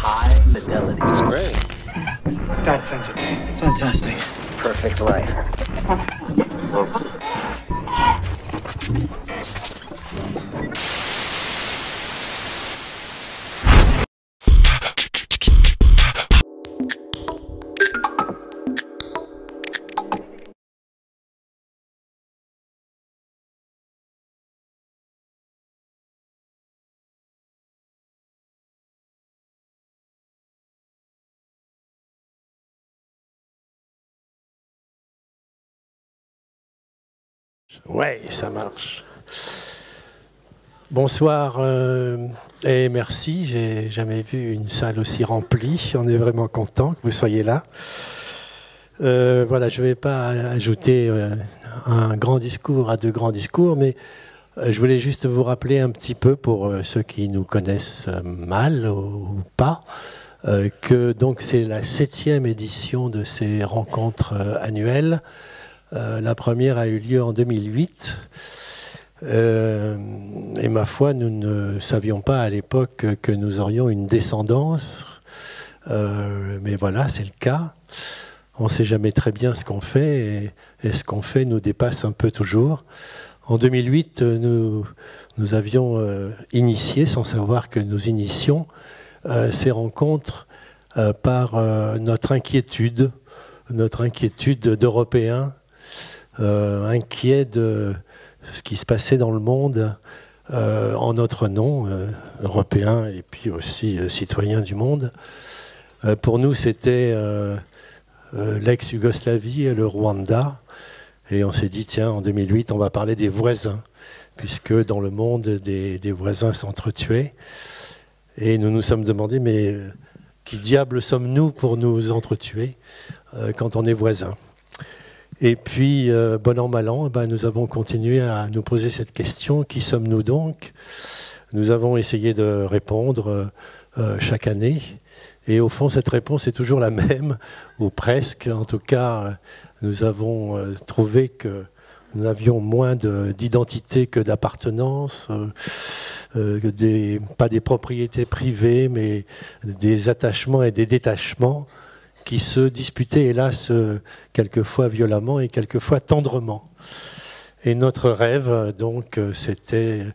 high fidelity. That's great. Sex. That's sensitive. Fantastic. Perfect life. Ouais, ça marche. Bonsoir et merci. J'ai jamais vu une salle aussi remplie. On est vraiment content que vous soyez là. Voilà, je ne vais pas ajouter un grand discours à deux grands discours, mais je voulais juste vous rappeler un petit peu, pour ceux qui nous connaissent mal ou pas, que donc c'est la 7e édition de ces rencontres annuelles. La première a eu lieu en 2008. Et ma foi, nous ne savions pas à l'époque que nous aurions une descendance. Mais voilà, c'est le cas. On ne sait jamais très bien ce qu'on fait. Et ce qu'on fait nous dépasse un peu toujours. En 2008, nous avions initié, sans savoir que nous initions, ces rencontres par notre inquiétude d'Européens, inquiets de ce qui se passait dans le monde en notre nom, Européens et puis aussi citoyens du monde. Pour nous, c'était l'ex-Yougoslavie et le Rwanda. Et on s'est dit, tiens, en 2008, on va parler des voisins, puisque dans le monde, des voisins s'entretuaient. Et nous nous sommes demandé, mais qui diable sommes-nous pour nous entretuer quand on est voisins? Et puis, bon an, mal an, nous avons continué à nous poser cette question. Qui sommes-nous donc? Nous avons essayé de répondre chaque année. Et au fond, cette réponse est toujours la même, ou presque. En tout cas, nous avons trouvé que nous avions moins d'identité que d'appartenance, pas des propriétés privées, mais des attachements et des détachements qui se disputaient, hélas, quelquefois violemment et quelquefois tendrement. Et notre rêve, donc, c'était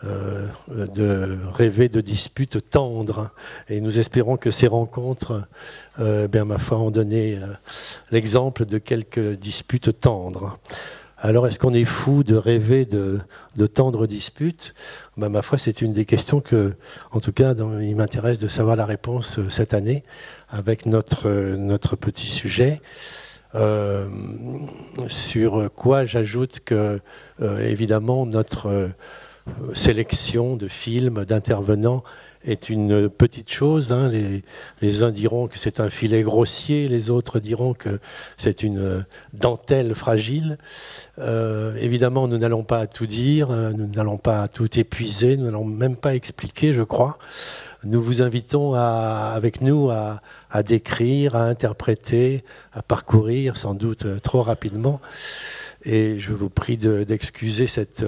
de rêver de disputes tendres. Et nous espérons que ces rencontres, ma foi, ont donné l'exemple de quelques disputes tendres. Alors, est-ce qu'on est fou de rêver de tendres disputes? Ma foi, c'est une des questions que, en tout cas, il m'intéresse de savoir la réponse cette année avec notre petit sujet. Sur quoi j'ajoute que, évidemment, notre sélection de films, d'intervenants, est une petite chose. Hein. Les uns diront que c'est un filet grossier, les autres diront que c'est une dentelle fragile. Évidemment, nous n'allons pas tout dire, nous n'allons pas tout épuiser, nous n'allons même pas expliquer, je crois. Nous vous invitons avec nous à décrire, à interpréter, à parcourir, sans doute trop rapidement. Et je vous prie d'excuser cette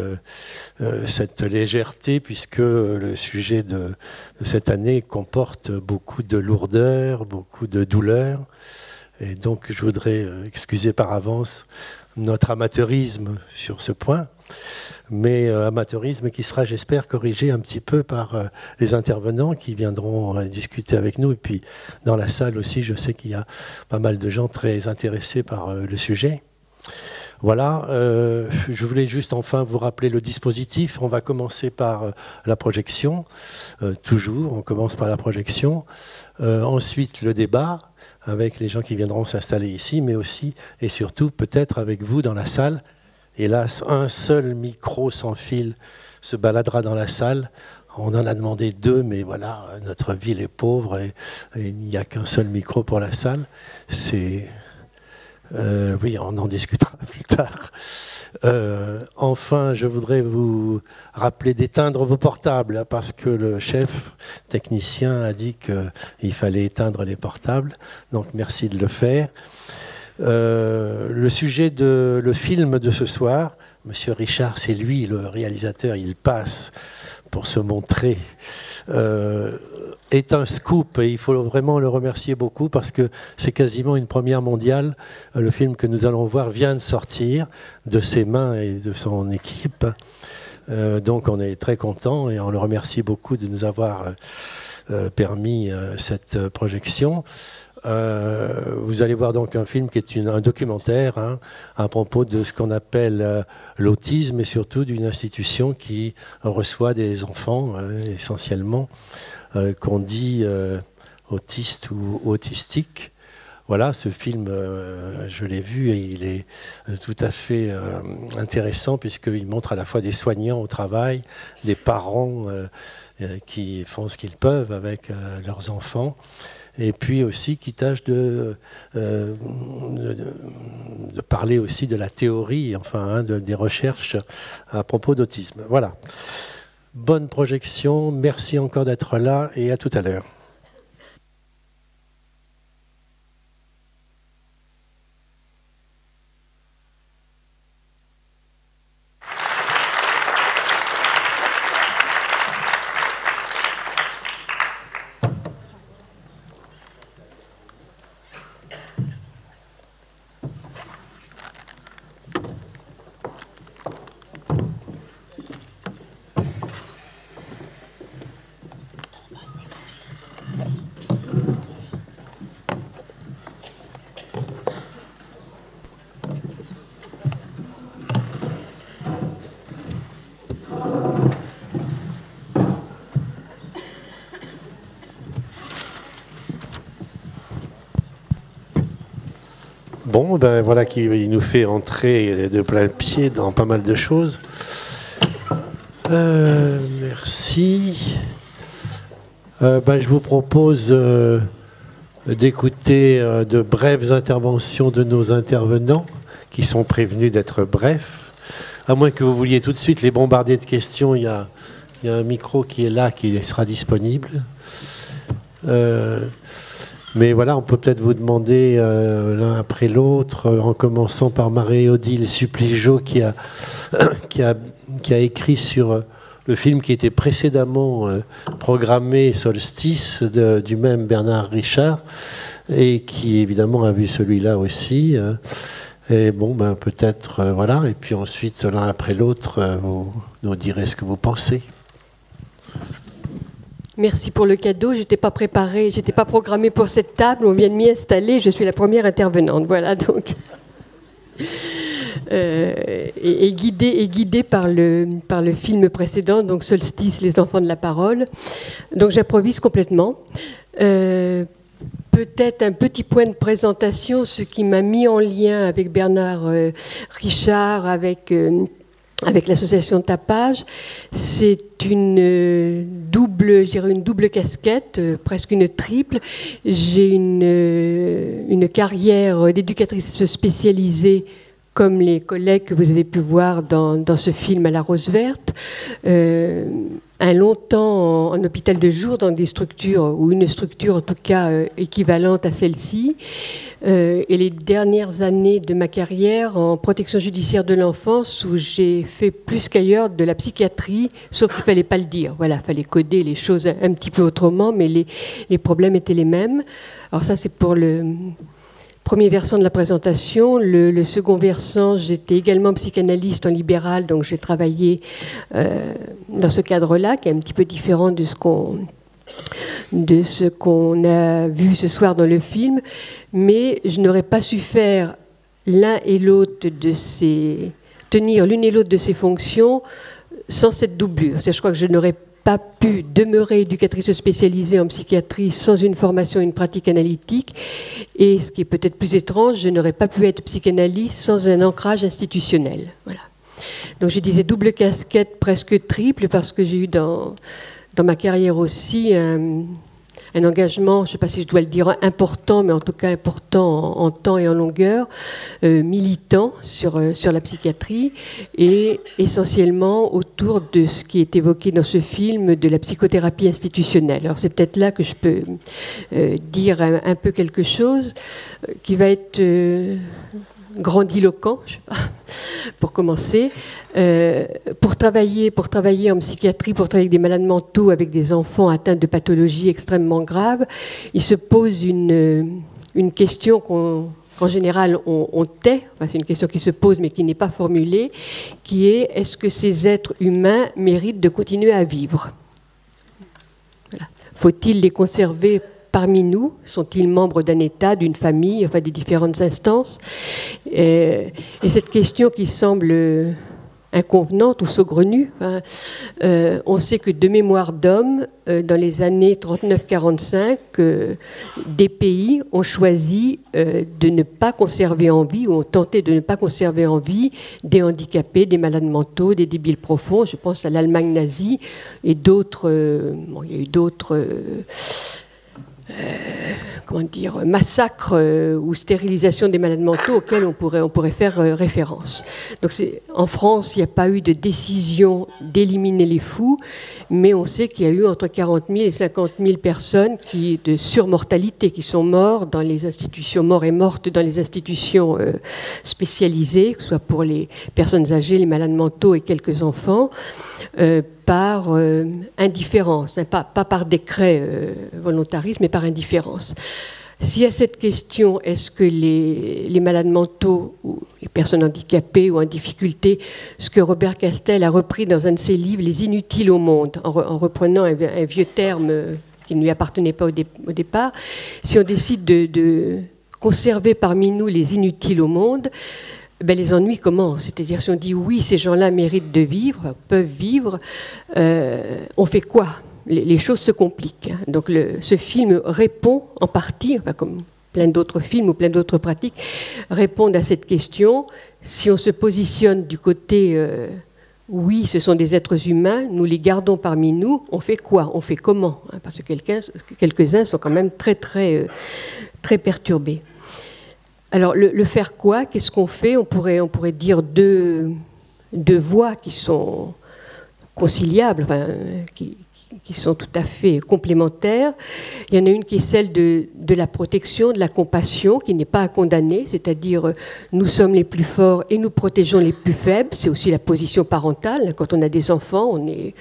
légèreté, puisque le sujet de cette année comporte beaucoup de lourdeur, beaucoup de douleur. Et donc je voudrais excuser par avance notre amateurisme sur ce point, mais amateurisme qui sera, j'espère, corrigé un petit peu par les intervenants qui viendront discuter avec nous. Et puis dans la salle aussi, je sais qu'il y a pas mal de gens très intéressés par le sujet. Voilà, je voulais juste enfin vous rappeler le dispositif. On va commencer par la projection, toujours, on commence par la projection. Ensuite, le débat avec les gens qui viendront s'installer ici, mais aussi et surtout peut-être avec vous dans la salle. Hélas, un seul micro sans fil se baladera dans la salle. On en a demandé 2, mais voilà, notre ville est pauvre et il n'y a qu'un seul micro pour la salle. Oui, on en discutera plus tard. Enfin, je voudrais vous rappeler d'éteindre vos portables, parce que le chef technicien a dit qu'il fallait éteindre les portables. Donc, merci de le faire. Le sujet le film de ce soir, Monsieur Richard, c'est lui le réalisateur, il passe pour se montrer, est un scoop, et il faut vraiment le remercier beaucoup parce que c'est quasiment une première mondiale. Le film que nous allons voir vient de sortir de ses mains et de son équipe. Donc on est très content et on le remercie beaucoup de nous avoir permis cette projection. Vous allez voir donc un film qui est un documentaire à propos de ce qu'on appelle l'autisme et surtout d'une institution qui reçoit des enfants essentiellement qu'on dit autistes ou autistiques. Voilà, ce film, je l'ai vu et il est tout à fait intéressant puisqu'il montre à la fois des soignants au travail, des parents qui font ce qu'ils peuvent avec leurs enfants, et puis aussi qui tâche de parler aussi de la théorie, enfin des recherches à propos d'autisme. Voilà. Bonne projection, merci encore d'être là et à tout à l'heure. Bon, ben voilà qu'il nous fait entrer de plein pied dans pas mal de choses. Merci. Je vous propose d'écouter de brèves interventions de nos intervenants qui sont prévenus d'être brefs. À moins que vous vouliez tout de suite les bombarder de questions, il y a un micro qui est là, qui sera disponible. Mais voilà, on peut peut-être vous demander l'un après l'autre, en commençant par Marie-Odile Suppligeot qui a écrit sur le film qui était précédemment programmé, Solstice, du même Bernard Richard, et qui évidemment a vu celui-là aussi. Et bon, peut-être, voilà. Et puis ensuite, l'un après l'autre, vous nous direz ce que vous pensez. Merci pour le cadeau. Je n'étais pas préparée, je n'étais pas programmée pour cette table. On vient de m'y installer. Je suis la première intervenante. Voilà donc. Et guidée par le film précédent, donc Solstice, les enfants de la parole. Donc j'improvise complètement. Peut-être un petit point de présentation, ce qui m'a mis en lien avec Bernard Richard, avec l'association Tapage, c'est une double casquette, presque une triple. J'ai une carrière d'éducatrice spécialisée, comme les collègues que vous avez pu voir dans ce film à la Rose Verte, un long temps en hôpital de jour dans des structures, ou une structure en tout cas équivalente à celle-ci, et les dernières années de ma carrière en protection judiciaire de l'enfance, où j'ai fait plus qu'ailleurs de la psychiatrie, sauf qu'il ne fallait pas le dire. Voilà, il fallait coder les choses un petit peu autrement, mais les problèmes étaient les mêmes. Alors ça, c'est pour le premier versant de la présentation. Le second versant, j'étais également psychanalyste en libéral, donc j'ai travaillé dans ce cadre-là, qui est un petit peu différent de ce qu'on a vu ce soir dans le film, mais je n'aurais pas su faire l'un et l'autre tenir l'une et l'autre de ces fonctions sans cette doublure. Je crois que je n'aurais pas pu demeurer éducatrice spécialisée en psychiatrie sans une formation et une pratique analytique. Et ce qui est peut-être plus étrange, je n'aurais pas pu être psychanalyste sans un ancrage institutionnel. Voilà. Donc je disais double casquette, presque triple, parce que j'ai eu dans ma carrière aussi un engagement, je ne sais pas si je dois le dire important, mais en tout cas important en temps et en longueur, militant sur la psychiatrie, et essentiellement autour de ce qui est évoqué dans ce film, de la psychothérapie institutionnelle. Alors c'est peut-être là que je peux dire un peu quelque chose qui va être grandiloquent, je sais pas, pour commencer. Pour travailler en psychiatrie, pour travailler avec des malades mentaux, avec des enfants atteints de pathologies extrêmement graves, il se pose une question qu'en général on tait, enfin, c'est une question qui se pose mais qui n'est pas formulée, qui est: est-ce que ces êtres humains méritent de continuer à vivre? Voilà. Faut-il les conserver parmi nous? Sont-ils membres d'un État, d'une famille, enfin des différentes instances? Et cette question qui semble inconvenante ou saugrenue, hein, on sait que de mémoire d'homme, dans les années 39-45, des pays ont choisi de ne pas conserver en vie, ou ont tenté de ne pas conserver en vie, des handicapés, des malades mentaux, des débiles profonds. Je pense à l'Allemagne nazie et d'autres. Bon, il y a eu d'autres. Massacres ou stérilisation des malades mentaux auxquels on pourrait faire référence. Donc en France, il n'y a pas eu de décision d'éliminer les fous, mais on sait qu'il y a eu entre 40 000 et 50 000 personnes de surmortalité qui sont mortes dans les institutions, mortes et mortes dans les institutions spécialisées, que ce soit pour les personnes âgées, les malades mentaux et quelques enfants, par indifférence, hein, pas par décret volontariste, mais par indifférence. S'il y a cette question, est-ce que les malades mentaux ou les personnes handicapées ou en difficulté, ce que Robert Castel a repris dans un de ses livres, Les inutiles au monde, en reprenant un vieux terme qui ne lui appartenait pas au départ, si on décide de conserver parmi nous les inutiles au monde, ben les ennuis commencent. C'est-à-dire, si on dit oui, ces gens-là méritent de vivre, peuvent vivre, on fait quoi? Les choses se compliquent. Hein. Donc ce film répond en partie, enfin, comme plein d'autres films ou plein d'autres pratiques, répondent à cette question. Si on se positionne du côté oui, ce sont des êtres humains, nous les gardons parmi nous, on fait quoi? On fait comment? Hein, parce que quelques-uns sont quand même très perturbés. Alors, le faire quoi? Qu'est-ce qu'on fait? On pourrait dire deux voies qui sont conciliables, enfin, qui sont tout à fait complémentaires. Il y en a une qui est celle de la protection, de la compassion, qui n'est pas à condamner, c'est-à-dire nous sommes les plus forts et nous protégeons les plus faibles. C'est aussi la position parentale. Quand on a des enfants, on est...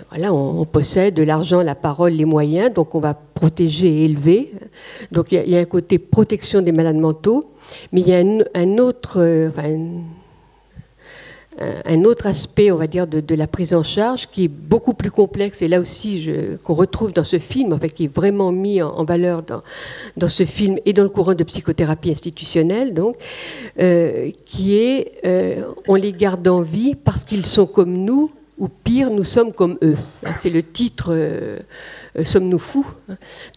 voilà, on possède l'argent, la parole, les moyens, donc on va protéger et élever. Donc il y a un côté protection des malades mentaux, mais il y a un autre aspect, on va dire, de la prise en charge qui est beaucoup plus complexe, et là aussi qu'on retrouve dans ce film, en fait, qui est vraiment mis en valeur dans ce film et dans le courant de psychothérapie institutionnelle, donc, qui est on les garde en vie parce qu'ils sont comme nous, ou pire, nous sommes comme eux. C'est le titre Sommes-nous fous?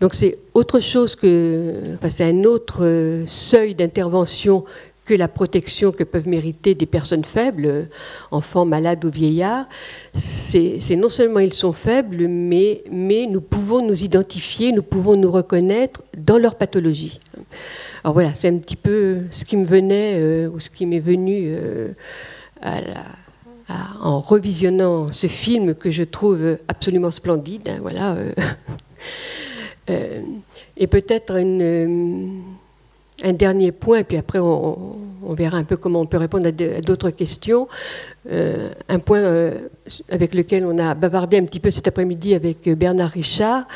Donc c'est autre chose c'est un autre seuil d'intervention que la protection que peuvent mériter des personnes faibles, enfants, malades ou vieillards. C'est non seulement ils sont faibles, mais nous pouvons nous identifier, nous pouvons nous reconnaître dans leur pathologie. Alors voilà, c'est un petit peu ce qui me venait, ou ce qui m'est venu en revisionnant ce film que je trouve absolument splendide. Hein, voilà. Et peut-être un dernier point, et puis après on verra un peu comment on peut répondre à d'autres questions. Un point avec lequel on a bavardé un petit peu cet après-midi avec Bernard Richard,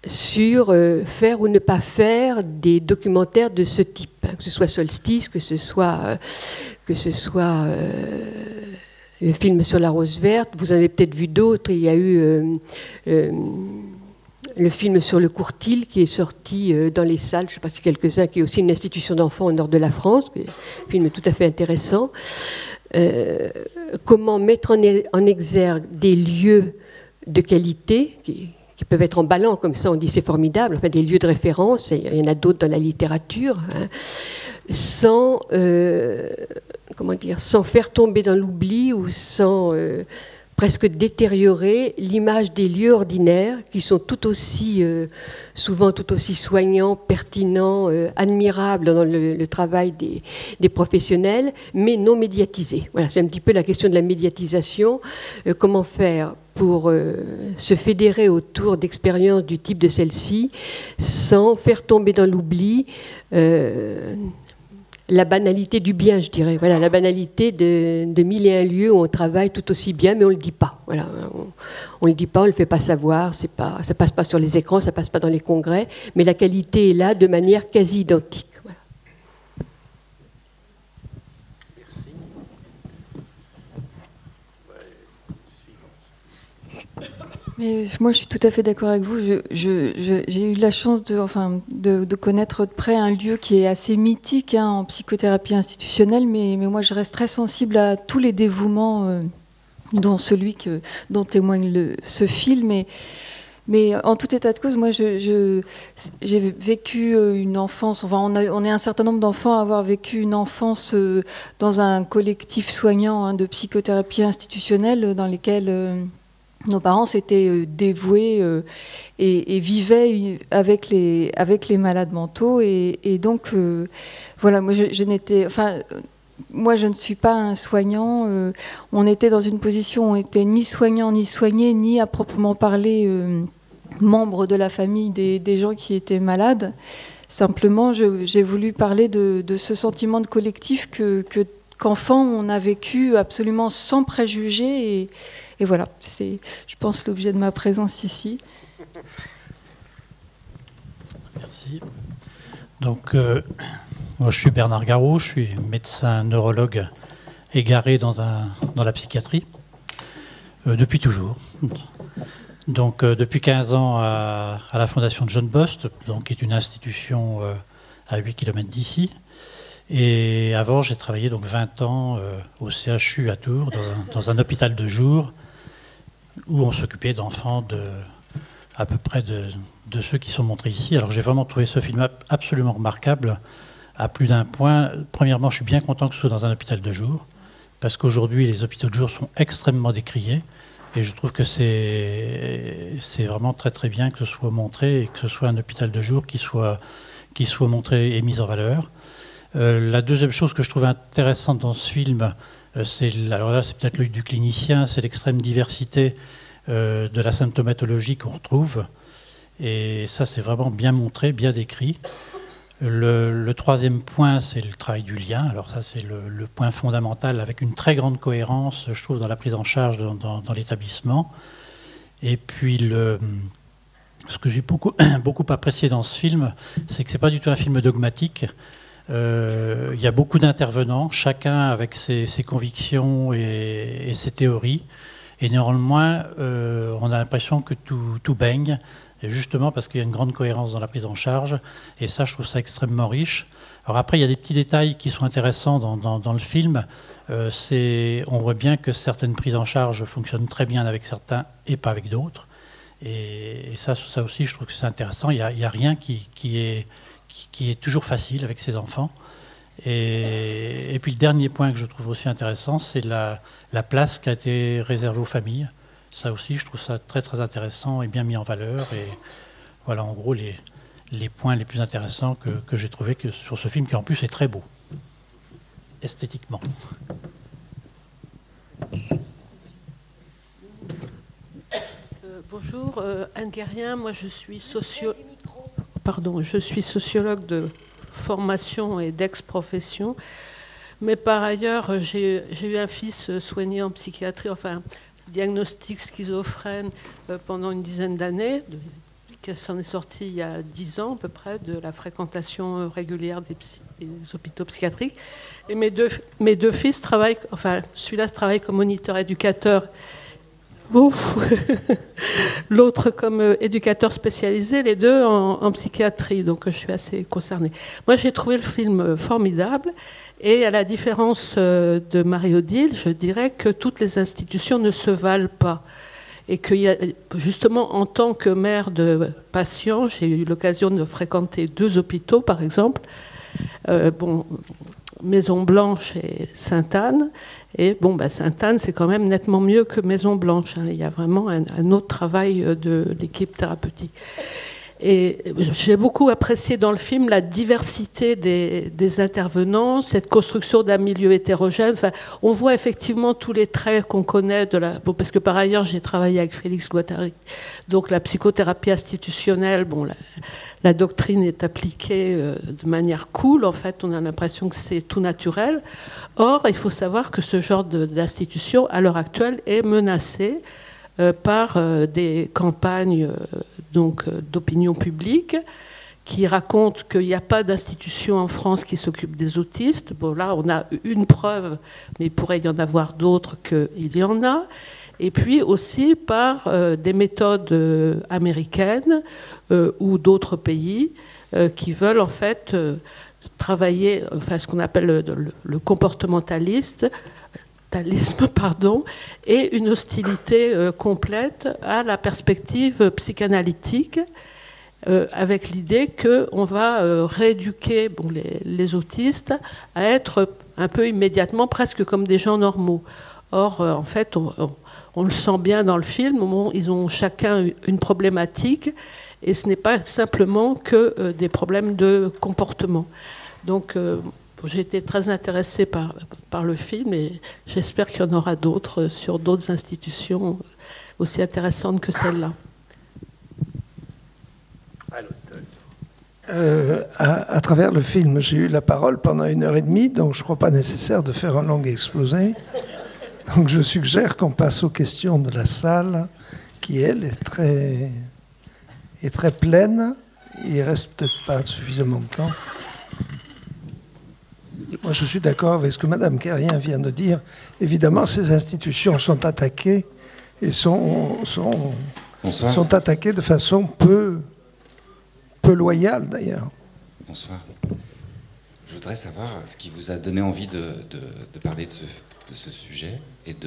sur faire ou ne pas faire des documentaires de ce type, hein, que ce soit Solstice, que ce soit le film sur la rose verte. Vous en avez peut-être vu d'autres. Il y a eu le film sur le Courtil qui est sorti dans les salles, je ne sais pas si quelques-uns, qui est aussi une institution d'enfants au nord de la France, un film tout à fait intéressant. Comment mettre en exergue des lieux de qualité qui peuvent être emballants, comme ça on dit c'est formidable, enfin des lieux de référence, il y en a d'autres dans la littérature, hein, sans faire tomber dans l'oubli ou sans presque détériorer l'image des lieux ordinaires qui sont tout aussi, souvent tout aussi soignants, pertinents, admirables dans le travail des professionnels, mais non médiatisés. Voilà, c'est un petit peu la question de la médiatisation. Comment faire pour se fédérer autour d'expériences du type de celle-ci sans faire tomber dans l'oubli la banalité du bien, je dirais. Voilà, la banalité de mille et un lieux où on travaille tout aussi bien, mais on ne le dit pas. Voilà, on ne le dit pas, on ne le fait pas savoir, ça ne passe pas sur les écrans, ça ne passe pas dans les congrès, mais la qualité est là de manière quasi identique. Voilà. Mais moi, je suis tout à fait d'accord avec vous. J'ai eu la chance de connaître de près un lieu qui est assez mythique en psychothérapie institutionnelle, mais moi, je reste très sensible à tous les dévouements, dont celui dont témoigne ce film. Mais en tout état de cause, moi, j'ai vécu une enfance. Enfin, on est un certain nombre d'enfants à avoir vécu une enfance dans un collectif soignant de psychothérapie institutionnelle dans lesquels nos parents s'étaient dévoués et vivaient avec les malades mentaux. Et donc, voilà, moi, moi, je ne suis pas un soignant. On était dans une position où on n'était ni soignant, ni soigné, ni à proprement parler membre de la famille des gens qui étaient malades. Simplement, j'ai voulu parler de ce sentiment de collectif qu'enfant, on a vécu absolument sans préjugés. Et voilà, c'est, je pense, l'objet de ma présence ici. Merci. Donc, moi, je suis Bernard Garot, je suis médecin neurologue égaré dans la psychiatrie, depuis toujours. Donc, depuis 15 ans à la Fondation John Bost, donc, qui est une institution à 8 km d'ici. Et avant, j'ai travaillé donc 20 ans au CHU à Tours, dans un hôpital de jour, où on s'occupait d'enfants à peu près de ceux qui sont montrés ici. Alors j'ai vraiment trouvé ce film absolument remarquable à plus d'un point. Premièrement, je suis bien content que ce soit dans un hôpital de jour, parce qu'aujourd'hui, les hôpitaux de jour sont extrêmement décriés, et je trouve que c'est vraiment très très bien que ce soit montré, et que ce soit un hôpital de jour qui soit montré et mis en valeur. La deuxième chose que je trouve intéressante dans ce film, alors là, c'est peut-être l'œil du clinicien, c'est l'extrême diversité de la symptomatologie qu'on retrouve. Et ça, c'est vraiment bien montré, bien décrit. Le troisième point, c'est le travail du lien. Alors ça, c'est le point fondamental, avec une très grande cohérence, je trouve, dans la prise en charge dans l'établissement. Et puis, ce que j'ai beaucoup apprécié dans ce film, c'est que ce n'est pas du tout un film dogmatique. Il y a beaucoup d'intervenants, chacun avec ses convictions et ses théories. Et néanmoins, on a l'impression que tout baigne, et justement parce qu'il y a une grande cohérence dans la prise en charge. Et ça, je trouve ça extrêmement riche. Alors après, il y a des petits détails qui sont intéressants dans le film. On voit bien que certaines prises en charge fonctionnent très bien avec certains et pas avec d'autres. Et ça aussi, je trouve que c'est intéressant. Il n'y a rien qui est toujours facile avec ses enfants. Et puis le dernier point que je trouve aussi intéressant, c'est la place qui a été réservée aux familles. Ça aussi, je trouve ça très très intéressant et bien mis en valeur. Et voilà, en gros, les points les plus intéressants que j'ai trouvés sur ce film, qui en plus est très beau, esthétiquement. Bonjour, Anne Guérien, moi je suis sociologue de formation et d'ex-profession, mais par ailleurs j'ai eu un fils soigné en psychiatrie, enfin diagnostic schizophrène pendant une dizaine d'années, qui s'en est sorti il y a 10 ans à peu près de la fréquentation régulière des hôpitaux psychiatriques. Et mes deux fils travaillent, enfin celui-là travaille comme moniteur éducateur, l'autre comme éducateur spécialisé, les deux en psychiatrie, donc je suis assez concernée. Moi j'ai trouvé le film formidable, et à la différence de Marie-Odile, je dirais que toutes les institutions ne se valent pas. Et qu'il y a, justement, en tant que mère de patients, j'ai eu l'occasion de fréquenter 2 hôpitaux, par exemple. Maison Blanche et Sainte-Anne. Et bon, Sainte-Anne, c'est quand même nettement mieux que Maison Blanche. Il y a vraiment un autre travail de l'équipe thérapeutique. Et j'ai beaucoup apprécié dans le film la diversité des intervenants, cette construction d'un milieu hétérogène. Enfin, on voit effectivement tous les traits qu'on connaît parce que par ailleurs j'ai travaillé avec Félix Guattari. Donc la psychothérapie institutionnelle, la doctrine est appliquée de manière cool. En fait, on a l'impression que c'est tout naturel. Or, il faut savoir que ce genre d'institution, à l'heure actuelle, est menacé par des campagnes d'opinion publique qui racontent qu'il n'y a pas d'institution en France qui s'occupe des autistes. Bon, là, on a une preuve, mais il pourrait y en avoir d'autres qu'il y en a. Et puis aussi par des méthodes américaines ou d'autres pays qui veulent en fait travailler, ce qu'on appelle le comportementalisme, et une hostilité complète à la perspective psychanalytique, avec l'idée qu'on va rééduquer les autistes à être un peu immédiatement presque comme des gens normaux. Or, en fait, on le sent bien dans le film, ils ont chacun une problématique, et ce n'est pas simplement que des problèmes de comportement. Donc, j'ai été très intéressée par le film et j'espère qu'il y en aura d'autres sur d'autres institutions aussi intéressantes que celle-là. À travers le film, j'ai eu la parole pendant 1h30, donc je ne crois pas nécessaire de faire un long exposé. Donc je suggère qu'on passe aux questions de la salle, qui, elle, est très pleine. Il ne reste peut-être pas suffisamment de temps. Moi, je suis d'accord avec ce que Mme Carrien vient de dire. Évidemment, ces institutions sont attaquées et sont attaquées de façon peu loyale, d'ailleurs. Bonsoir. Je voudrais savoir ce qui vous a donné envie de parler de ce sujet et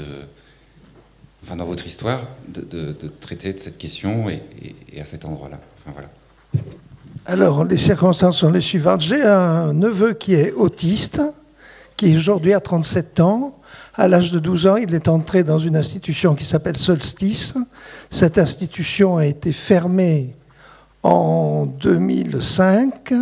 dans votre histoire, de traiter de cette question et à cet endroit-là. Enfin, voilà. Alors, les circonstances sont les suivantes. J'ai un neveu qui est autiste, qui aujourd'hui a 37 ans. À l'âge de 12 ans, il est entré dans une institution qui s'appelle Solstice. Cette institution a été fermée en 2005.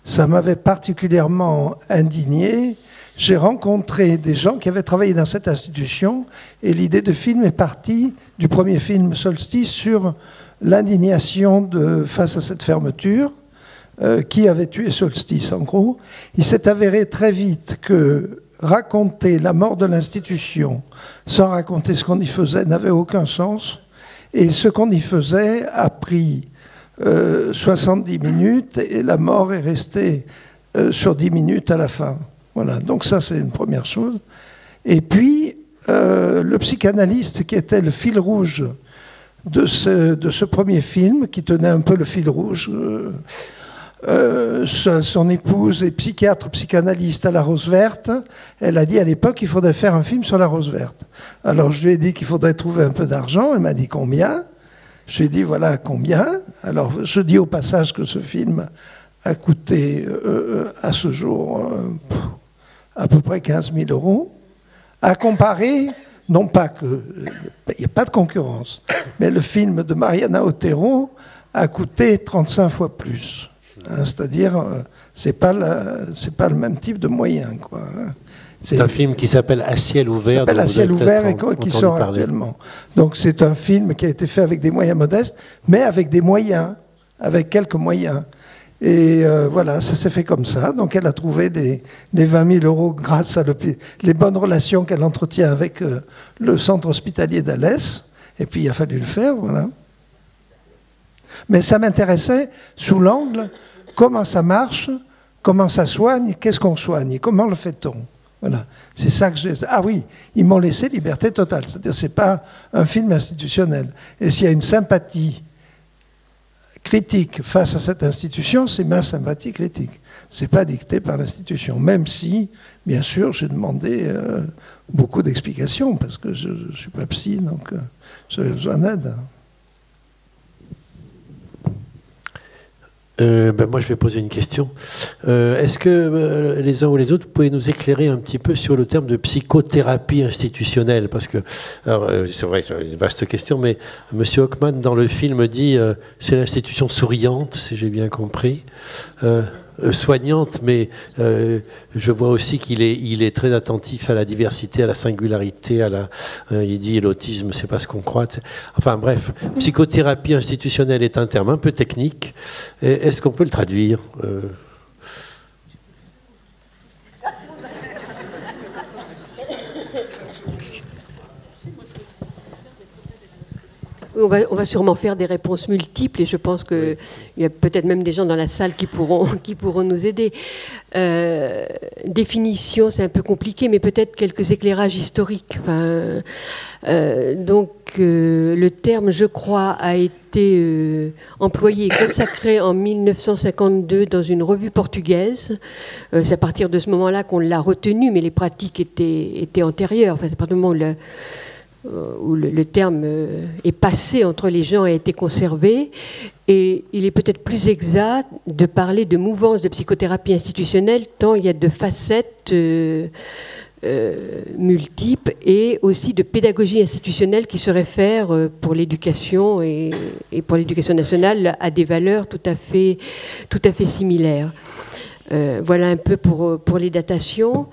Ça m'avait particulièrement indigné. J'ai rencontré des gens qui avaient travaillé dans cette institution et l'idée de film est partie du premier film Solstice sur l'indignation face à cette fermeture qui avait tué Solstice, en gros. Il s'est avéré très vite que raconter la mort de l'institution sans raconter ce qu'on y faisait n'avait aucun sens. Et ce qu'on y faisait a pris 70 minutes et la mort est restée sur 10 minutes à la fin. Voilà, donc ça c'est une première chose. Et puis, le psychanalyste qui était le fil rouge de ce premier film, qui tenait un peu le fil rouge. Son épouse est psychiatre, psychanalyste à la Rose Verte. Elle a dit à l'époque qu'il faudrait faire un film sur la Rose Verte. Alors je lui ai dit qu'il faudrait trouver un peu d'argent. Elle m'a dit combien. Je lui ai dit voilà combien. Alors je dis au passage que ce film a coûté à ce jour à peu près 15 000 €. À comparer... Non pas qu'il n'y a pas de concurrence, mais le film de Mariana Otero a coûté 35 fois plus. Hein, c'est-à-dire, c'est pas le même type de moyens, quoi. Hein. C'est un film qui s'appelle À ciel ouvert. À ciel ouvert et qui sort actuellement. Donc c'est un film qui a été fait avec des moyens modestes, mais avec des moyens, avec quelques moyens. Et voilà, ça s'est fait comme ça. Donc elle a trouvé les 20 000 € grâce à les bonnes relations qu'elle entretient avec le centre hospitalier d'Alès. Et puis il a fallu le faire, voilà. Mais ça m'intéressait sous l'angle comment ça marche, comment ça soigne, qu'est-ce qu'on soigne, comment le fait-on. Voilà, c'est ça que j'ai... Ah oui, ils m'ont laissé liberté totale. C'est-à-dire que ce n'est pas un film institutionnel. Et s'il y a une sympathie critique face à cette institution, c'est ma sympathie critique. Ce n'est pas dicté par l'institution. Même si, bien sûr, j'ai demandé beaucoup d'explications, parce que je ne suis pas psy, donc j'avais besoin d'aide. Moi, je vais poser une question. Est-ce que les uns ou les autres, vous pouvez nous éclairer un petit peu sur le terme de psychothérapie institutionnelle? Parce que, c'est vrai, c'est une vaste question, mais M. Hockman, dans le film, dit c'est l'institution souriante, si j'ai bien compris. Soignante, mais je vois aussi qu'il est très attentif à la diversité, à la singularité, il dit l'autisme, c'est pas ce qu'on croit. Enfin bref, psychothérapie institutionnelle est un terme un peu technique. Est-ce qu'on peut le traduire? On va sûrement faire des réponses multiples et je pense qu'il y a peut-être même des gens dans la salle qui pourront nous aider. Définition, c'est un peu compliqué, mais peut-être quelques éclairages historiques. Le terme, je crois, a été employé et consacré en 1952 dans une revue portugaise. C'est à partir de ce moment-là qu'on l'a retenu, mais les pratiques étaient antérieures. Enfin, c'est à partir du moment où le terme est passé entre les gens et a été conservé. Et il est peut-être plus exact de parler de mouvance de psychothérapie institutionnelle, tant il y a de facettes multiples, et aussi de pédagogie institutionnelle qui se réfère pour l'éducation et pour l'éducation nationale à des valeurs tout à fait similaires. Voilà un peu pour les datations.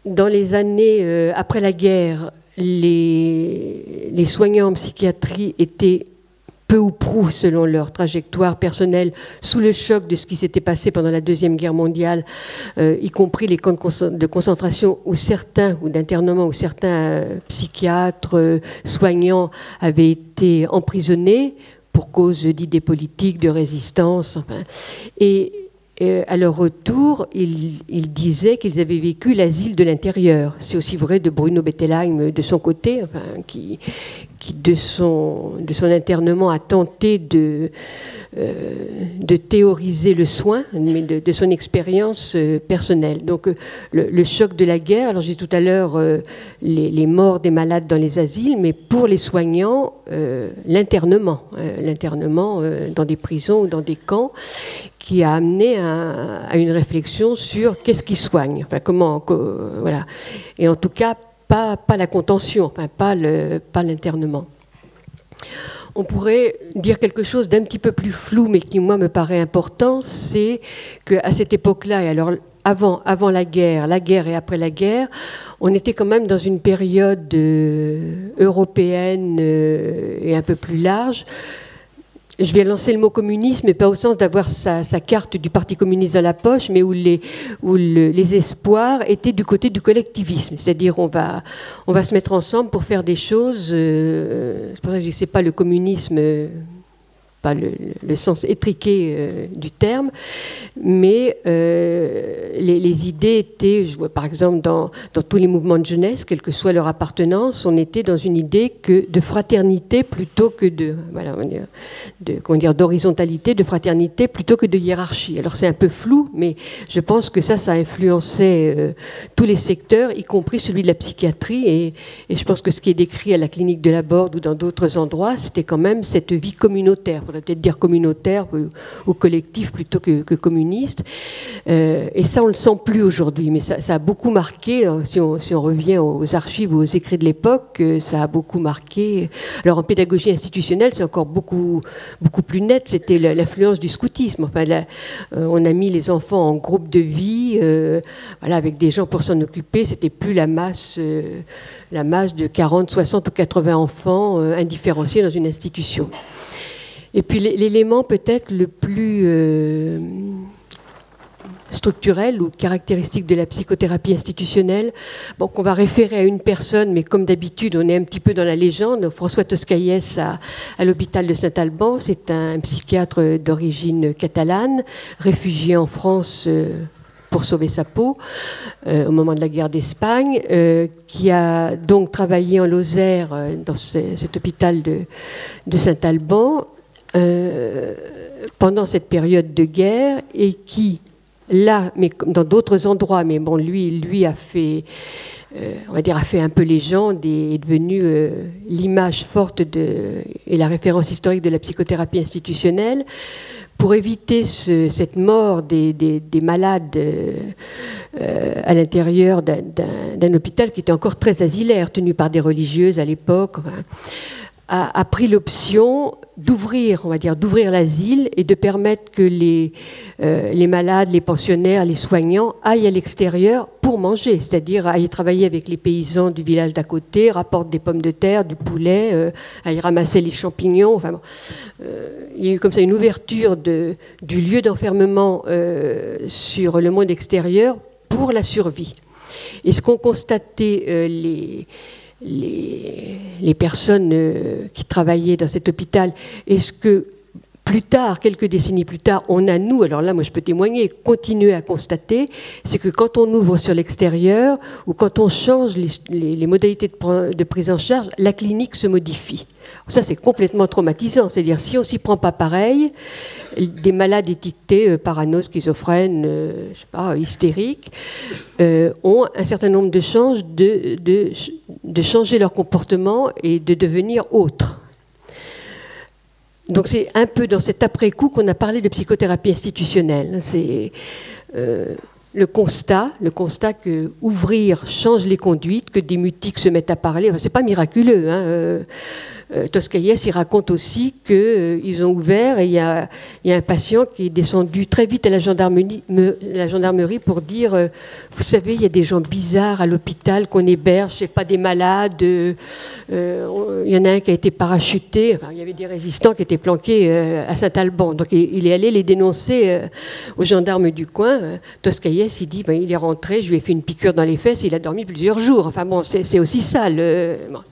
Dans les années après la guerre, les soignants en psychiatrie étaient peu ou prou, selon leur trajectoire personnelle, sous le choc de ce qui s'était passé pendant la Deuxième Guerre mondiale, y compris les camps de concentration ou d'internement où certains psychiatres, soignants avaient été emprisonnés pour cause d'idées politiques, de résistance. Enfin, et à leur retour, ils disaient qu'ils avaient vécu l'asile de l'intérieur. C'est aussi vrai de Bruno Bettelheim de son côté, enfin, qui de son internement a tenté de théoriser le soin, mais de son expérience personnelle. Donc le choc de la guerre, alors j'ai dit tout à l'heure les morts des malades dans les asiles, mais pour les soignants, l'internement dans des prisons ou dans des camps, qui a amené à une réflexion sur qu'est-ce qui soigne, enfin voilà. Et en tout cas, pas la contention, enfin pas l'internement. On pourrait dire quelque chose d'un petit peu plus flou, mais qui, moi, me paraît important, c'est qu'à cette époque-là, et alors avant la guerre et après la guerre, on était quand même dans une période européenne et un peu plus large. Je vais lancer le mot communisme, mais pas au sens d'avoir sa carte du Parti communiste dans la poche, mais où les espoirs étaient du côté du collectivisme. C'est-à-dire on va se mettre ensemble pour faire des choses. C'est pour ça que je dis que ce n'est pas le communisme, pas le sens étriqué du terme, mais les idées étaient, je vois par exemple dans tous les mouvements de jeunesse, quelle que soit leur appartenance, on était dans une idée de fraternité plutôt que d'horizontalité, de fraternité plutôt que de hiérarchie. Alors c'est un peu flou, mais je pense que ça influençait tous les secteurs, y compris celui de la psychiatrie, et je pense que ce qui est décrit à la clinique de la Borde ou dans d'autres endroits, c'était quand même cette vie communautaire. On va peut-être dire communautaire ou collectif plutôt que communiste. Et ça, on ne le sent plus aujourd'hui. Mais ça a beaucoup marqué, si on revient aux archives ou aux écrits de l'époque, ça a beaucoup marqué. Alors en pédagogie institutionnelle, c'est encore beaucoup plus net. C'était l'influence du scoutisme. Enfin, on a mis les enfants en groupe de vie, voilà, avec des gens pour s'en occuper. C'était plus la masse de 40, 60 ou 80 enfants indifférenciés dans une institution. Et puis l'élément peut-être le plus structurel ou caractéristique de la psychothérapie institutionnelle, qu'on va référer à une personne, mais comme d'habitude, on est un petit peu dans la légende. François Toscaïès à l'hôpital de Saint-Alban, c'est un psychiatre d'origine catalane, réfugié en France pour sauver sa peau au moment de la guerre d'Espagne, qui a donc travaillé en Lozère dans cet hôpital de Saint-Alban pendant cette période de guerre, et qui, là, mais dans d'autres endroits, mais bon, lui a fait on va dire, a fait un peu légende et est devenu l'image forte et la référence historique de la psychothérapie institutionnelle. Pour éviter cette mort des malades à l'intérieur d'un hôpital qui était encore très asilaire, tenu par des religieuses à l'époque, a pris l'option d'ouvrir, on va dire, d'ouvrir l'asile et de permettre que les malades, les pensionnaires, les soignants aillent à l'extérieur pour manger, c'est-à-dire aillent travailler avec les paysans du village d'à côté, rapportent des pommes de terre, du poulet, aillent ramasser les champignons. Enfin, bon, il y a eu comme ça une ouverture du lieu d'enfermement sur le monde extérieur pour la survie. Et ce qu'ont constaté les personnes qui travaillaient dans cet hôpital, et ce que plus tard, quelques décennies plus tard, on a, nous, alors là, moi je peux témoigner, continuer à constater, c'est que quand on ouvre sur l'extérieur ou quand on change les modalités de prise en charge, la clinique se modifie. Ça, c'est complètement traumatisant. C'est-à-dire, si on ne s'y prend pas pareil, des malades étiquetés parano, schizophrènes, je sais pas, hystériques, ont un certain nombre de chances de changer leur comportement et de devenir autres. Donc c'est un peu dans cet après-coup qu'on a parlé de psychothérapie institutionnelle. C'est le constat que ouvrir change les conduites, que des mutiques se mettent à parler. Enfin, c'est pas miraculeux, hein. Toscaïès, il raconte aussi qu'ils ont ouvert et il y a un patient qui est descendu très vite à la gendarmerie pour dire vous savez, il y a des gens bizarres à l'hôpital qu'on héberge, c'est pas des malades, il y en a un qui a été parachuté, enfin, il y avait des résistants qui étaient planqués à Saint-Alban. Donc il est allé les dénoncer aux gendarmes du coin. Toscaïès, il dit il est rentré, je lui ai fait une piqûre dans les fesses, il a dormi plusieurs jours. Enfin bon, c'est aussi ça. Bon.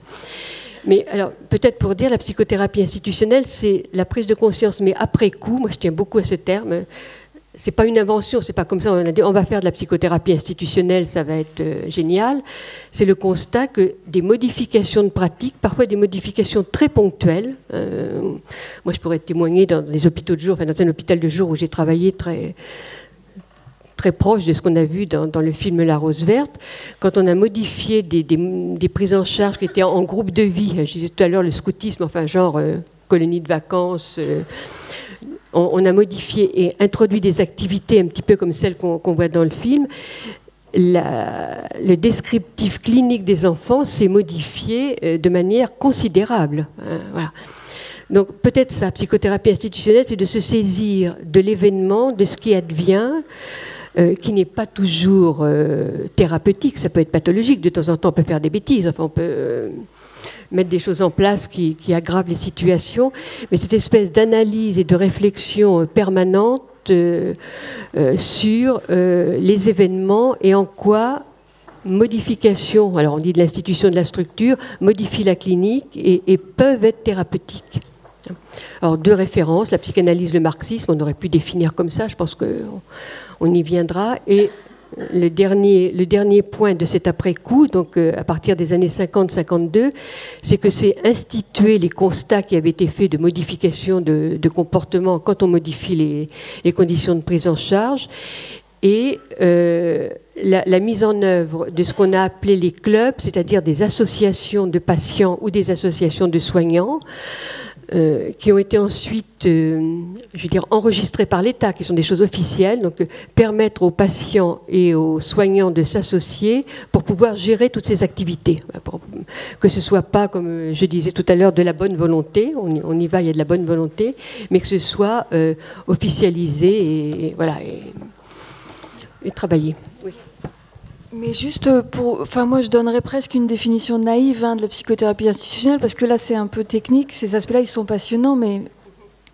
Mais alors, peut-être pour dire, la psychothérapie institutionnelle, c'est la prise de conscience, mais après coup, moi je tiens beaucoup à ce terme, c'est pas une invention, c'est pas comme ça, on a dit on va faire de la psychothérapie institutionnelle, ça va être génial. C'est le constat que des modifications de pratique, parfois des modifications très ponctuelles, moi je pourrais témoigner dans les hôpitaux de jour, enfin dans un hôpital de jour où j'ai travaillé très proche de ce qu'on a vu dans le film La Rose Verte, quand on a modifié des prises en charge qui étaient en groupe de vie, je disais tout à l'heure le scoutisme, enfin genre colonie de vacances, on a modifié et introduit des activités un petit peu comme celles qu'on voit dans le film, le descriptif clinique des enfants s'est modifié de manière considérable. Voilà. Donc peut-être ça, psychothérapie institutionnelle, c'est de se saisir de l'événement, de ce qui advient, qui n'est pas toujours thérapeutique, ça peut être pathologique, de temps en temps on peut faire des bêtises, enfin on peut mettre des choses en place qui aggravent les situations, mais cette espèce d'analyse et de réflexion permanente sur les événements et en quoi modification, alors on dit de l'institution, de la structure, modifie la clinique et peuvent être thérapeutiques. Alors deux références, la psychanalyse, le marxisme, on aurait pu définir comme ça, je pense qu'on y viendra, et le dernier point de cet après-coup, donc à partir des années 50-52, c'est que c'est instituer les constats qui avaient été faits de modification de comportement quand on modifie les conditions de prise en charge, et la mise en œuvre de ce qu'on a appelé les clubs, c'est-à-dire des associations de patients ou des associations de soignants, qui ont été ensuite, je veux dire, enregistrées par l'État, qui sont des choses officielles, donc permettre aux patients et aux soignants de s'associer pour pouvoir gérer toutes ces activités, que ce soit pas, comme je disais tout à l'heure, de la bonne volonté, on y va, il y a de la bonne volonté, mais que ce soit officialisé et voilà, et travaillé. Oui. Mais juste enfin moi je donnerais presque une définition naïve de la psychothérapie institutionnelle, parce que là c'est un peu technique, ces aspects-là ils sont passionnants, mais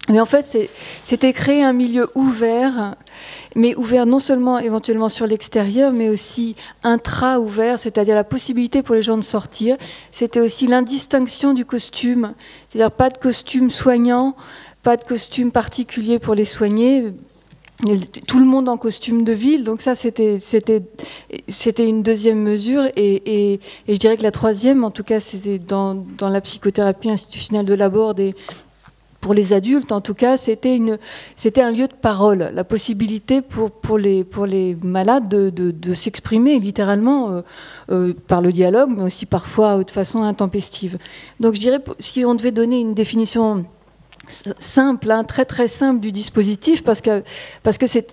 en fait c'était créer un milieu ouvert, mais ouvert non seulement éventuellement sur l'extérieur, mais aussi intra-ouvert, c'est-à-dire la possibilité pour les gens de sortir. C'était aussi l'indistinction du costume, c'est-à-dire pas de costume soignant, pas de costume particulier pour les soigner, tout le monde en costume de ville, donc ça c'était une deuxième mesure, et je dirais que la troisième, en tout cas c'était dans la psychothérapie institutionnelle de Laborde, et pour les adultes, en tout cas, c'était un lieu de parole, la possibilité pour les malades de s'exprimer littéralement par le dialogue, mais aussi parfois de façon intempestive. Donc je dirais, si on devait donner une définition simple, hein, très très simple du dispositif, parce que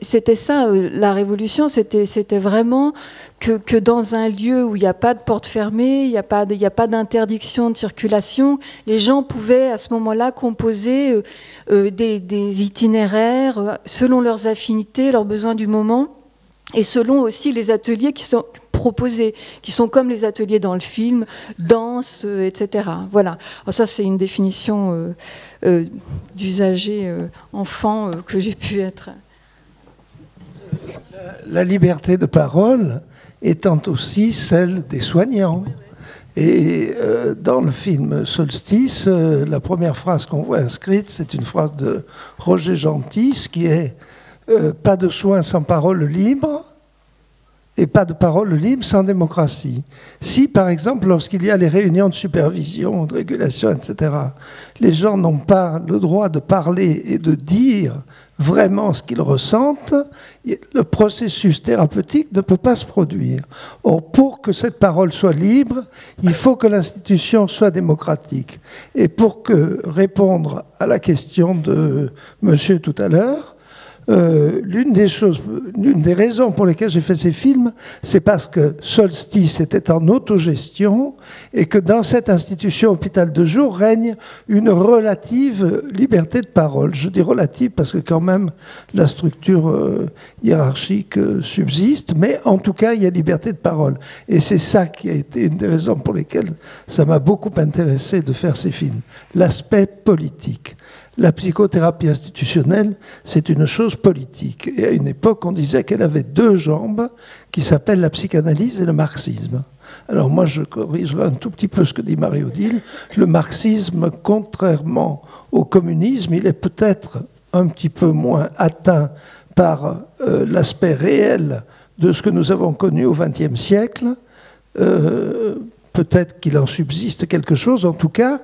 c'était ça, la révolution, c'était vraiment que dans un lieu où il n'y a pas de porte fermée, il n'y a pas d'interdiction de circulation, les gens pouvaient à ce moment-là composer des itinéraires selon leurs affinités, leurs besoins du moment, et selon aussi les ateliers qui sont proposés, qui sont comme les ateliers dans le film, danse, etc. Voilà. Alors ça, c'est une définition d'usager enfant que j'ai pu être. La liberté de parole étant aussi celle des soignants. Et dans le film Solstice, la première phrase qu'on voit inscrite, c'est une phrase de Roger Gentis qui est pas de soins sans parole libre et pas de parole libre sans démocratie. Si, par exemple, lorsqu'il y a les réunions de supervision, de régulation, etc., les gens n'ont pas le droit de parler et de dire vraiment ce qu'ils ressentent, le processus thérapeutique ne peut pas se produire. Or, pour que cette parole soit libre, il faut que l'institution soit démocratique. Et pour répondre à la question de monsieur tout à l'heure, l'une des raisons pour lesquelles j'ai fait ces films, c'est parce que Solstice était en autogestion et que dans cette institution hôpital de jour règne une relative liberté de parole. Je dis relative parce que quand même la structure hiérarchique subsiste, mais en tout cas il y a liberté de parole. Et c'est ça qui a été une des raisons pour lesquelles ça m'a beaucoup intéressé de faire ces films. L'aspect politique. La psychothérapie institutionnelle, c'est une chose politique. Et à une époque, on disait qu'elle avait deux jambes qui s'appellent la psychanalyse et le marxisme. Alors moi, je corrigerai un tout petit peu ce que dit Marie-Odile. Le marxisme, contrairement au communisme, il est peut-être un petit peu moins atteint par l'aspect réel de ce que nous avons connu au XXe siècle. Peut-être qu'il en subsiste quelque chose. En tout cas,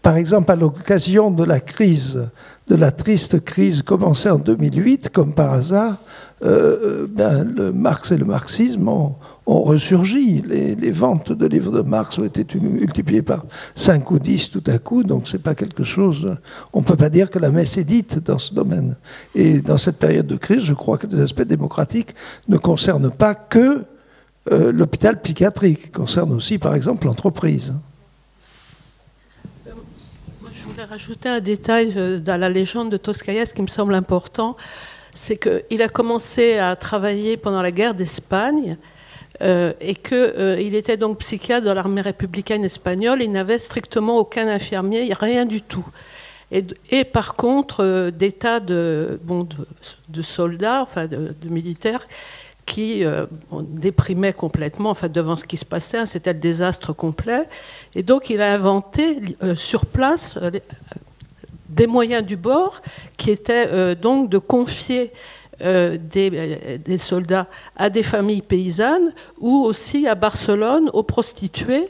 par exemple, à l'occasion de la crise, de la triste crise commencée en 2008, comme par hasard, le Marx et le marxisme ont ressurgi. Les ventes de livres de Marx ont été multipliées par 5 ou 10 tout à coup, donc c'est pas quelque chose... On ne peut pas dire que la messe est dite dans ce domaine. Et dans cette période de crise, je crois que les aspects démocratiques ne concernent pas que l'hôpital psychiatrique, concernent aussi, par exemple, l'entreprise. Je voulais rajouter un détail dans la légende de Toscaïès qui me semble important, c'est qu'il a commencé à travailler pendant la guerre d'Espagne et qu'il était donc psychiatre dans l'armée républicaine espagnole. Il n'avait strictement aucun infirmier, rien du tout. Et par contre, des tas de soldats, enfin de militaires, qui déprimait complètement devant ce qui se passait, c'était le désastre complet. Et donc il a inventé sur place des moyens du bord qui étaient donc de confier des soldats à des familles paysannes ou aussi à Barcelone aux prostituées.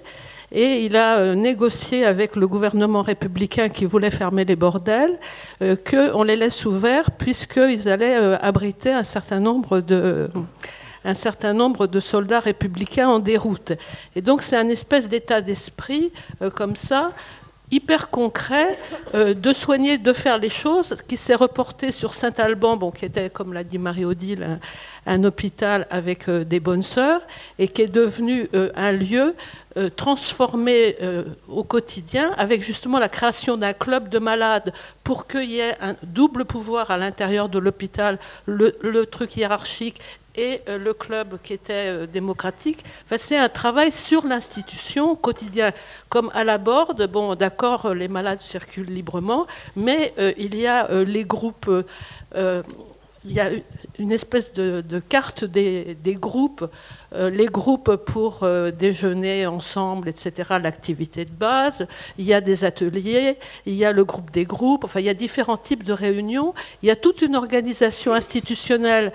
Et il a négocié avec le gouvernement républicain qui voulait fermer les bordels qu'on les laisse ouverts puisqu'ils allaient abriter un certain nombre de soldats républicains en déroute. Et donc c'est un espèce d'état d'esprit comme ça, hyper concret, de soigner, de faire les choses, qui s'est reporté sur Saint-Alban, qui était, comme l'a dit Marie-Odile, un hôpital avec des bonnes sœurs, et qui est devenu un lieu transformé au quotidien, avec justement la création d'un club de malades pour qu'il y ait un double pouvoir à l'intérieur de l'hôpital, le truc hiérarchique et le club qui était démocratique. Enfin, c'est un travail sur l'institution quotidien. Comme à la Borde, d'accord, les malades circulent librement, mais il y a les groupes il y a une espèce de carte des groupes, les groupes pour déjeuner ensemble, etc., l'activité de base, il y a des ateliers, il y a le groupe des groupes, enfin il y a différents types de réunions, il y a toute une organisation institutionnelle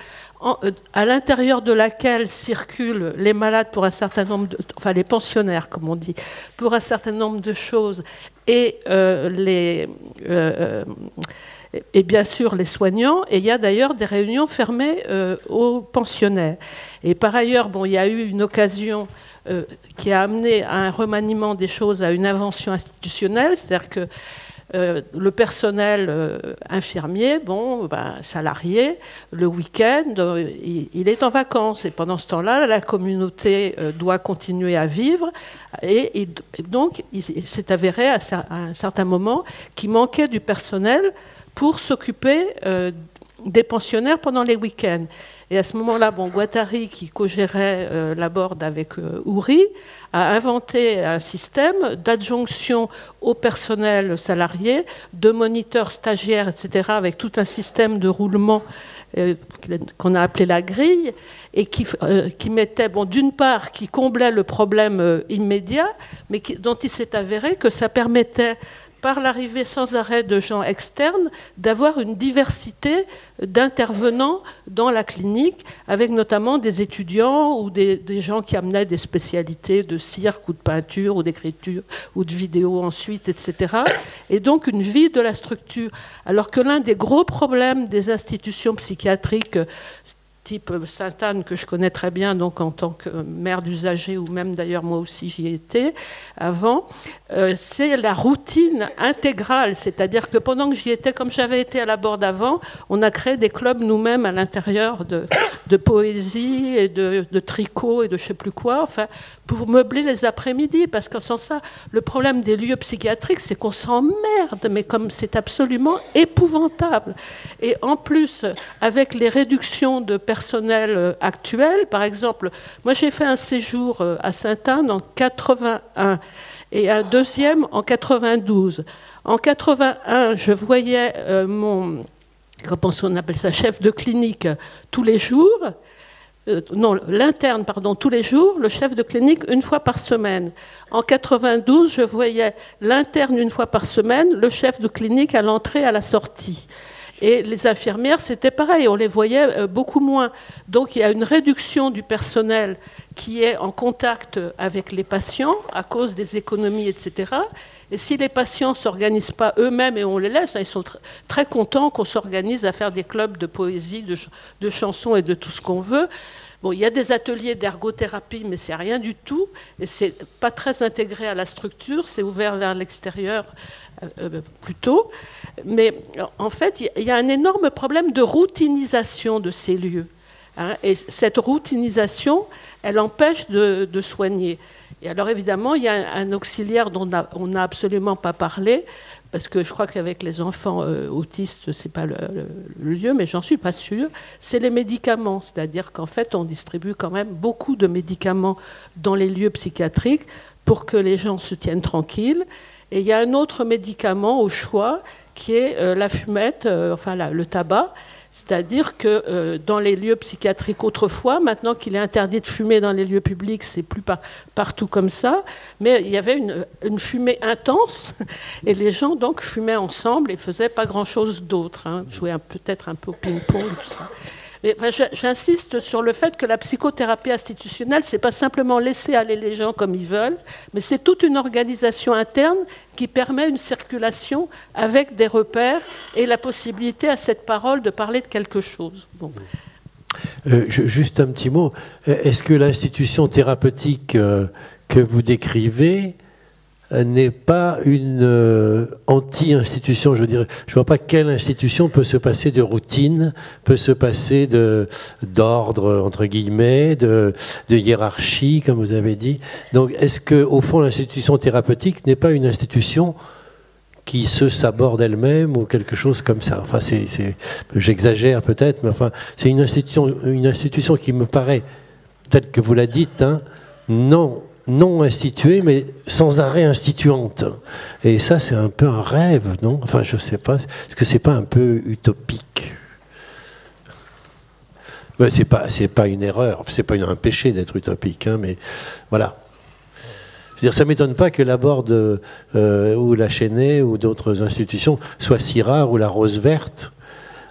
à l'intérieur de laquelle circulent les malades pour un certain nombre de, enfin les pensionnaires comme on dit, pour un certain nombre de choses, et et bien sûr les soignants, et il y a d'ailleurs des réunions fermées aux pensionnaires. Et par ailleurs, bon, il y a eu une occasion qui a amené à un remaniement des choses, à une invention institutionnelle, c'est-à-dire que le personnel infirmier, bon, salarié, le week-end, il est en vacances. Et pendant ce temps-là, la communauté doit continuer à vivre. Et donc, il s'est avéré à un certain moment qu'il manquait du personnel pour s'occuper des pensionnaires pendant les week-ends. Et à ce moment-là, bon, Guattari, qui co-gérait la board avec Houry, a inventé un système d'adjonction au personnel salarié, de moniteurs stagiaires, etc., avec tout un système de roulement qu'on a appelé la grille, et qui mettait, bon, d'une part, qui comblait le problème immédiat, mais dont il s'est avéré que ça permettait, par l'arrivée sans arrêt de gens externes, d'avoir une diversité d'intervenants dans la clinique, avec notamment des étudiants ou des gens qui amenaient des spécialités de cirque ou de peinture ou d'écriture ou de vidéo ensuite, etc. Et donc une vie de la structure. Alors que l'un des gros problèmes des institutions psychiatriques, type Sainte-Anne, que je connais très bien donc en tant que mère d'usager, ou même d'ailleurs moi aussi j'y étais avant, c'est la routine intégrale, c'est-à-dire que pendant que j'y étais, comme j'avais été à la board avant, on a créé des clubs nous-mêmes à l'intérieur de poésie et de tricot et de je sais plus quoi, enfin, pour meubler les après-midi, parce que sans ça, le problème des lieux psychiatriques, c'est qu'on s'emmerde, mais comme c'est absolument épouvantable. Et en plus, avec les réductions de personnel actuel, par exemple, moi j'ai fait un séjour à Sainte-Anne en 81 et un deuxième en 92. En 81, je voyais mon, comment on appelle ça, chef de clinique tous les jours. Non, l'interne, pardon, tous les jours, le chef de clinique une fois par semaine. En 92, je voyais l'interne une fois par semaine, le chef de clinique à l'entrée et à la sortie. Et les infirmières, c'était pareil, on les voyait beaucoup moins. Donc il y a une réduction du personnel qui est en contact avec les patients à cause des économies, etc. Et si les patients ne s'organisent pas eux-mêmes et on les laisse, ils sont très contents qu'on s'organise à faire des clubs de poésie, de chansons et de tout ce qu'on veut. Bon, il y a des ateliers d'ergothérapie, mais c'est rien du tout. Et c'est pas très intégré à la structure, c'est ouvert vers l'extérieur plutôt. Mais en fait, il y a un énorme problème de routinisation de ces lieux. Hein, et cette routinisation, elle empêche de soigner. Et alors évidemment, il y a un auxiliaire dont on n'a absolument pas parlé, parce que je crois qu'avec les enfants autistes, ce n'est pas le lieu, mais j'en suis pas sûre, c'est les médicaments. C'est-à-dire qu'en fait, on distribue quand même beaucoup de médicaments dans les lieux psychiatriques pour que les gens se tiennent tranquilles. Et il y a un autre médicament au choix qui est la fumette, enfin le tabac. C'est-à-dire que dans les lieux psychiatriques autrefois, maintenant qu'il est interdit de fumer dans les lieux publics, c'est plus partout comme ça, mais il y avait une fumée intense et les gens donc fumaient ensemble et faisaient pas grand-chose d'autre, hein, jouaient peut-être un peu au ping-pong et tout ça. Mais, enfin, j'insiste sur le fait que la psychothérapie institutionnelle, c'est pas simplement laisser aller les gens comme ils veulent, mais c'est toute une organisation interne qui permet une circulation avec des repères et la possibilité à cette parole de parler de quelque chose. Bon. Juste un petit mot. Est-ce que l'institution thérapeutique que vous décrivez n'est pas une anti-institution? Je veux dire, je ne vois pas quelle institution peut se passer de routine, peut se passer d'ordre, entre guillemets, de hiérarchie, comme vous avez dit. Donc, est-ce qu'au fond, l'institution thérapeutique n'est pas une institution qui se saborde elle-même ou quelque chose comme ça? Enfin, j'exagère peut-être, mais enfin, c'est une institution qui me paraît, telle que vous la dites, hein, non instituée, mais sans arrêt instituante. Et ça, c'est un peu un rêve, non? Enfin, je ne sais pas. Est-ce que c'est pas un peu utopique? Ben, c'est pas une erreur, c'est pas un péché d'être utopique, hein, mais voilà. Je veux dire, ça m'étonne pas que la Borde ou la Chesnay ou d'autres institutions soient si rares, ou la Rose Verte,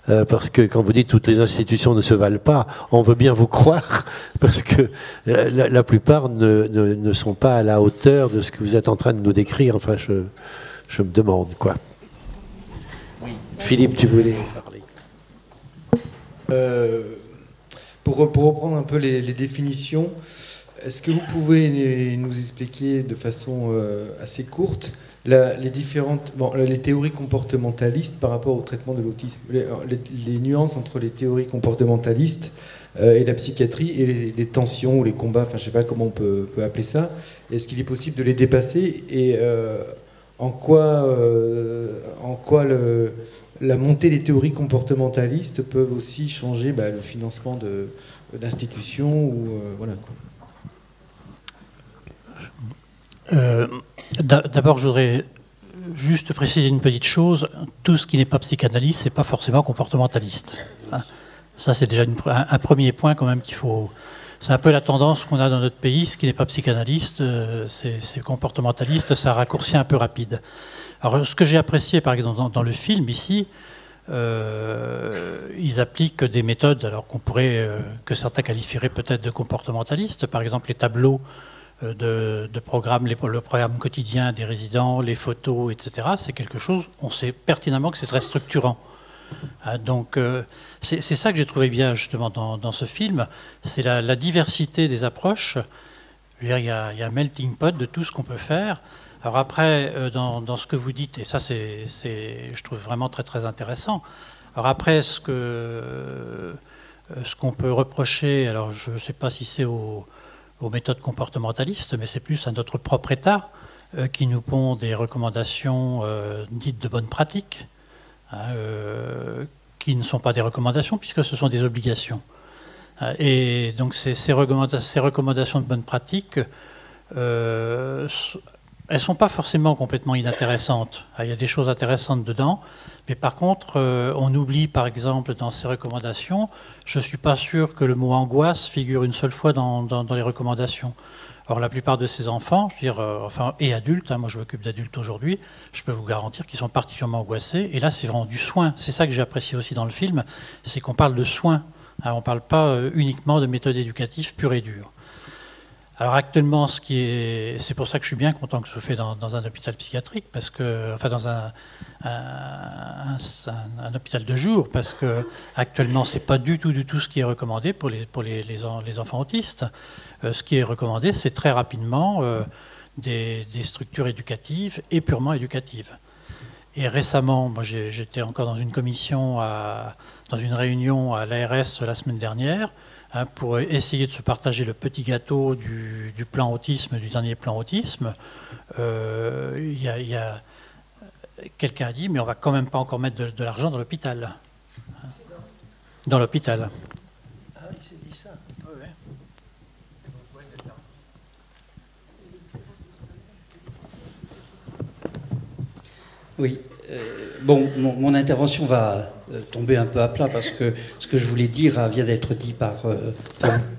parce que quand vous dites toutes les institutions ne se valent pas, on veut bien vous croire, parce que la plupart ne sont pas à la hauteur de ce que vous êtes en train de nous décrire. Enfin, je me demande, quoi. Oui. Philippe, tu voulais parler. Pour reprendre un peu les définitions, est-ce que vous pouvez nous expliquer de façon assez courte les théories comportementalistes par rapport au traitement de l'autisme, les nuances entre les théories comportementalistes et la psychiatrie, et les tensions ou les combats, enfin je ne sais pas comment on peut appeler ça. Est-ce qu'il est possible de les dépasser, et en quoi la montée des théories comportementalistes peuvent aussi changer le financement d'institutions voilà, quoi. D'abord, je voudrais juste préciser une petite chose. Tout ce qui n'est pas psychanalyste, c'est pas forcément comportementaliste. Ça, c'est déjà un premier point quand même qu'il faut... C'est un peu la tendance qu'on a dans notre pays. Ce qui n'est pas psychanalyste, c'est comportementaliste. Ça raccourcit un peu rapide. Alors, ce que j'ai apprécié, par exemple, dans le film, ici, ils appliquent des méthodes, alors que certains qualifieraient peut-être de comportementalistes. Par exemple, les tableaux de programmes, le programme quotidien des résidents, les photos, etc. C'est quelque chose, on sait pertinemment que c'est très structurant. Donc c'est ça que j'ai trouvé bien justement dans ce film, c'est la diversité des approches. Je veux dire, il y a un melting pot de tout ce qu'on peut faire. Alors après, dans ce que vous dites, et ça je trouve vraiment très très intéressant. Alors après, ce qu'on peut reprocher, alors je ne sais pas si c'est aux méthodes comportementalistes, mais c'est plus à notre propre État qui nous pond des recommandations dites de bonne pratique, qui ne sont pas des recommandations puisque ce sont des obligations. Et donc ces recommandations de bonne pratique, elles ne sont pas forcément complètement inintéressantes. Il y a des choses intéressantes dedans, mais par contre, on oublie par exemple dans ces recommandations, je ne suis pas sûr que le mot angoisse figure une seule fois dans les recommandations. Or, la plupart de ces enfants, je veux dire, et adultes, moi je m'occupe d'adultes aujourd'hui, je peux vous garantir qu'ils sont particulièrement angoissés. Et là, c'est vraiment du soin. C'est ça que j'ai apprécié aussi dans le film, c'est qu'on parle de soin. On ne parle pas uniquement de méthodes éducatives pures et dures. Alors actuellement, c'est pour ça que je suis bien content que ce soit fait dans un hôpital psychiatrique, parce que, enfin dans un hôpital de jour, parce que actuellement c'est pas du tout ce qui est recommandé pour les enfants autistes. Ce qui est recommandé, c'est très rapidement des structures éducatives et purement éducatives. Et récemment, moi j'étais encore dans une commission, dans une réunion à l'ARS la semaine dernière, pour essayer de se partager le petit gâteau du plan autisme, du dernier plan autisme. Quelqu'un a dit, mais on va quand même pas encore mettre de l'argent dans l'hôpital. Dans l'hôpital. Ah, il s'est dit ça. Oui. Bon, mon intervention va tomber un peu à plat parce que ce que je voulais dire vient d'être dit par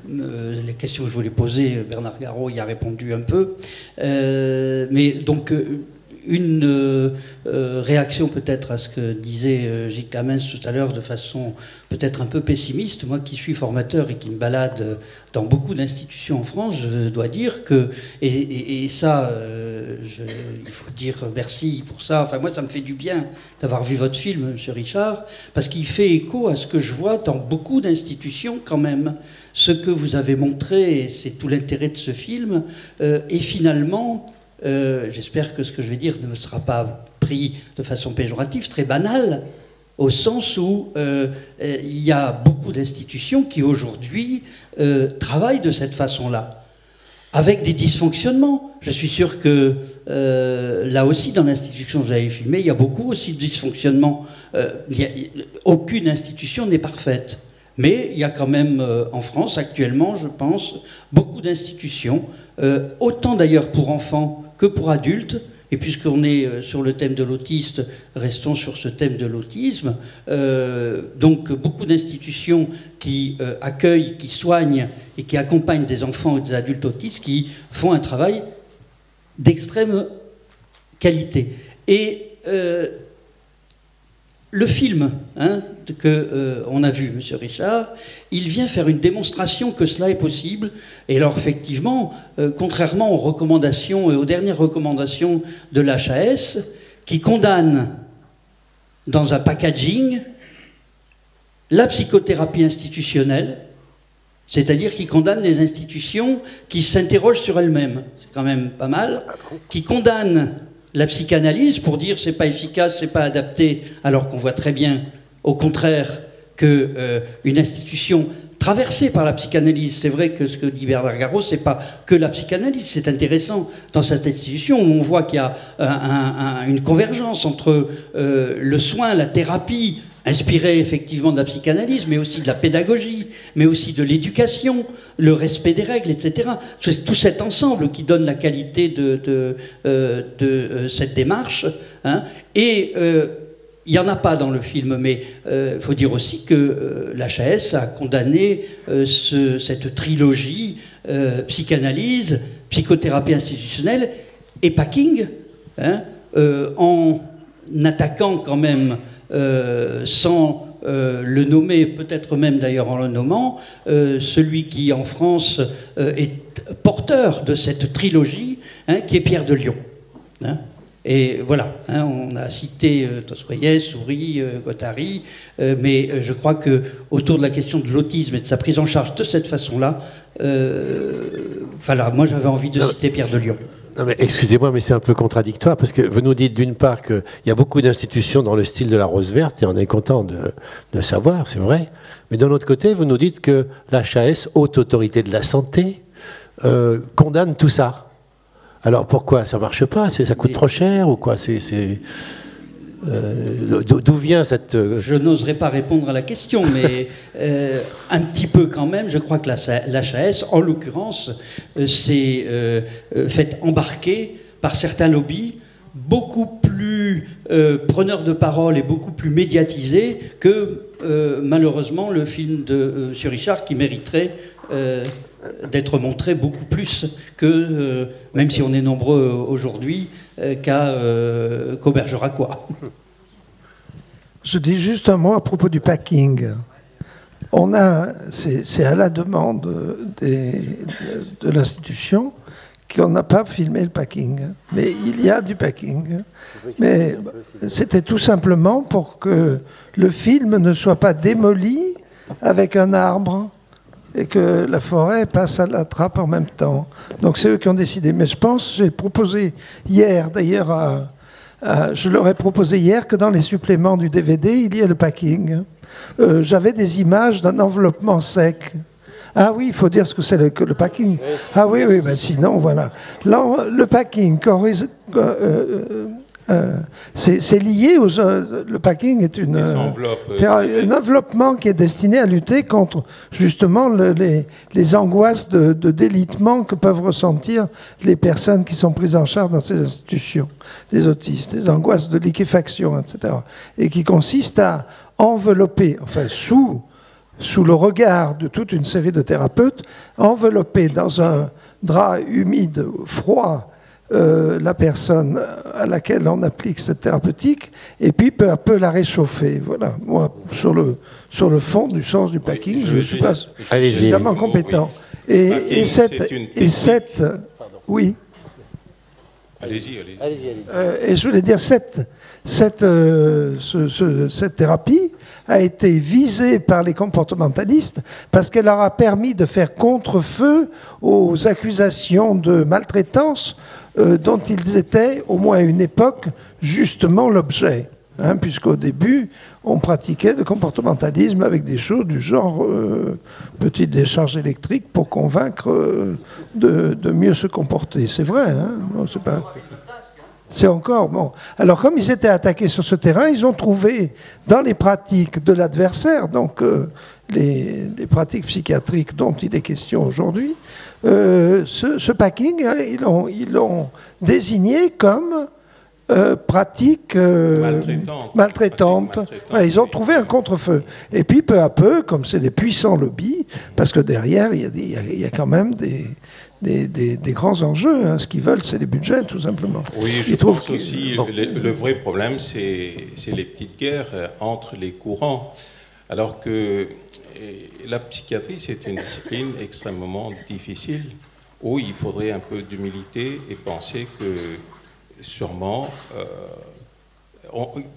les questions que je voulais poser. Bernard Garot y a répondu un peu. Mais donc, une réaction peut-être à ce que disait Gilles Clamens tout à l'heure de façon peut-être un peu pessimiste. Moi qui suis formateur et qui me balade dans beaucoup d'institutions en France, je dois dire que, et ça, il faut dire merci pour ça. Enfin, moi, ça me fait du bien d'avoir vu votre film, M. Richard, parce qu'il fait écho à ce que je vois dans beaucoup d'institutions quand même. Ce que vous avez montré, et c'est tout l'intérêt de ce film, et finalement... j'espère que ce que je vais dire ne sera pas pris de façon péjorative, très banale, au sens où il y a beaucoup d'institutions qui aujourd'hui travaillent de cette façon-là, avec des dysfonctionnements. Je suis sûr que là aussi, dans l'institution que vous avez filmée, il y a beaucoup aussi de dysfonctionnements. Aucune institution n'est parfaite. Mais il y a quand même en France actuellement, je pense, beaucoup d'institutions, autant d'ailleurs pour enfants que pour adultes, Et puisqu'on est sur le thème de l'autiste, restons sur ce thème de l'autisme. Donc beaucoup d'institutions qui accueillent, qui soignent et qui accompagnent des enfants et des adultes autistes qui font un travail d'extrême qualité. Et le film qu'on a vu, M. Richard, il vient faire une démonstration que cela est possible. Et alors, effectivement, contrairement aux recommandations, aux dernières recommandations de l'HAS, qui condamne dans un packaging la psychothérapie institutionnelle, c'est-à-dire qui condamne les institutions qui s'interrogent sur elles-mêmes, c'est quand même pas mal, qui condamne la psychanalyse pour dire c'est pas efficace, c'est pas adapté, alors qu'on voit très bien, au contraire, qu'une institution traversée par la psychanalyse, c'est vrai que ce que dit Bernard Garot, c'est pas que la psychanalyse, c'est intéressant dans cette institution où on voit qu'il y a une convergence entre le soin, la thérapie, inspiré effectivement de la psychanalyse, mais aussi de la pédagogie, mais aussi de l'éducation, le respect des règles, etc. C'est tout cet ensemble qui donne la qualité de cette démarche. Hein. Et il n'y en a pas dans le film, mais il faut dire aussi que l'HAS a condamné cette trilogie psychanalyse, psychothérapie institutionnelle et packing, hein, en attaquant quand même sans le nommer, peut-être même d'ailleurs en le nommant, celui qui en France est porteur de cette trilogie, hein, qui est Pierre de Lion. Hein. Et voilà, hein, on a cité Tolstoï, Souris, Guattari, mais je crois que autour de la question de l'autisme et de sa prise en charge de cette façon-là, voilà, moi j'avais envie de citer Pierre de Lion. Non mais excusez-moi, mais c'est un peu contradictoire, parce que vous nous dites d'une part qu'il y a beaucoup d'institutions dans le style de la Rose Verte, et on est content de savoir, c'est vrai, mais d'un autre côté, vous nous dites que l'HAS, Haute Autorité de la Santé, condamne tout ça. Alors pourquoi ça marche pas? Ça coûte trop cher ou quoi? D'où vient cette... Je n'oserais pas répondre à la question, mais un petit peu quand même. Je crois que l'HAS, en l'occurrence, s'est fait embarquer par certains lobbies beaucoup plus preneurs de parole et beaucoup plus médiatisés que, malheureusement, le film de M. Richard, qui mériterait d'être montré beaucoup plus que, même si on est nombreux aujourd'hui, qu'au Bergeracois. Je dis juste un mot à propos du packing. C'est à la demande de l'institution qu'on n'a pas filmé le packing. Mais il y a du packing. Mais c'était tout simplement pour que le film ne soit pas démoli avec un arbre et que la forêt passe à la trappe en même temps. Donc c'est eux qui ont décidé. Mais je pense, j'ai proposé hier, d'ailleurs, je leur ai proposé hier que dans les suppléments du DVD, il y ait le packing. J'avais des images d'un enveloppement sec. Ah oui, il faut dire ce que c'est le packing. Ah oui, oui, ben sinon, voilà. Là, le packing, c'est lié aux... Le packing est un enveloppement qui est destiné à lutter contre, justement, les angoisses de délitement que peuvent ressentir les personnes qui sont prises en charge dans ces institutions, les autistes, les angoisses de liquéfaction, etc. Et qui consiste à envelopper, enfin, sous le regard de toute une série de thérapeutes, envelopper dans un drap humide, froid, la personne à laquelle on applique cette thérapeutique, et puis peu à peu la réchauffer. Voilà. Moi, sur le fond du sens du packing, je ne suis pas suffisamment compétent. Et cette... Oui. Allez-y. Et je voulais dire, cette thérapie a été visée par les comportementalistes parce qu'elle leur a permis de faire contre-feu aux accusations de maltraitance dont ils étaient, au moins à une époque, justement l'objet. Hein, puisqu'au début, on pratiquait le comportementalisme avec des choses du genre petite décharge électrique pour convaincre de mieux se comporter. C'est vrai, hein, non, c'est pas... C'est encore bon. Alors, comme ils étaient attaqués sur ce terrain, ils ont trouvé dans les pratiques de l'adversaire, donc les pratiques psychiatriques dont il est question aujourd'hui, ce packing, hein, ils l'ont désigné comme pratiques maltraitantes. Voilà, ils ont trouvé un contre-feu. Et puis, peu à peu, comme c'est des puissants lobbies, parce que derrière, il y a quand même des grands enjeux. Hein. Ce qu'ils veulent, c'est les budgets, tout simplement. Oui, je pense aussi, le vrai problème, c'est les petites guerres entre les courants. Alors que la psychiatrie, c'est une discipline extrêmement difficile, où il faudrait un peu d'humilité et penser que sûrement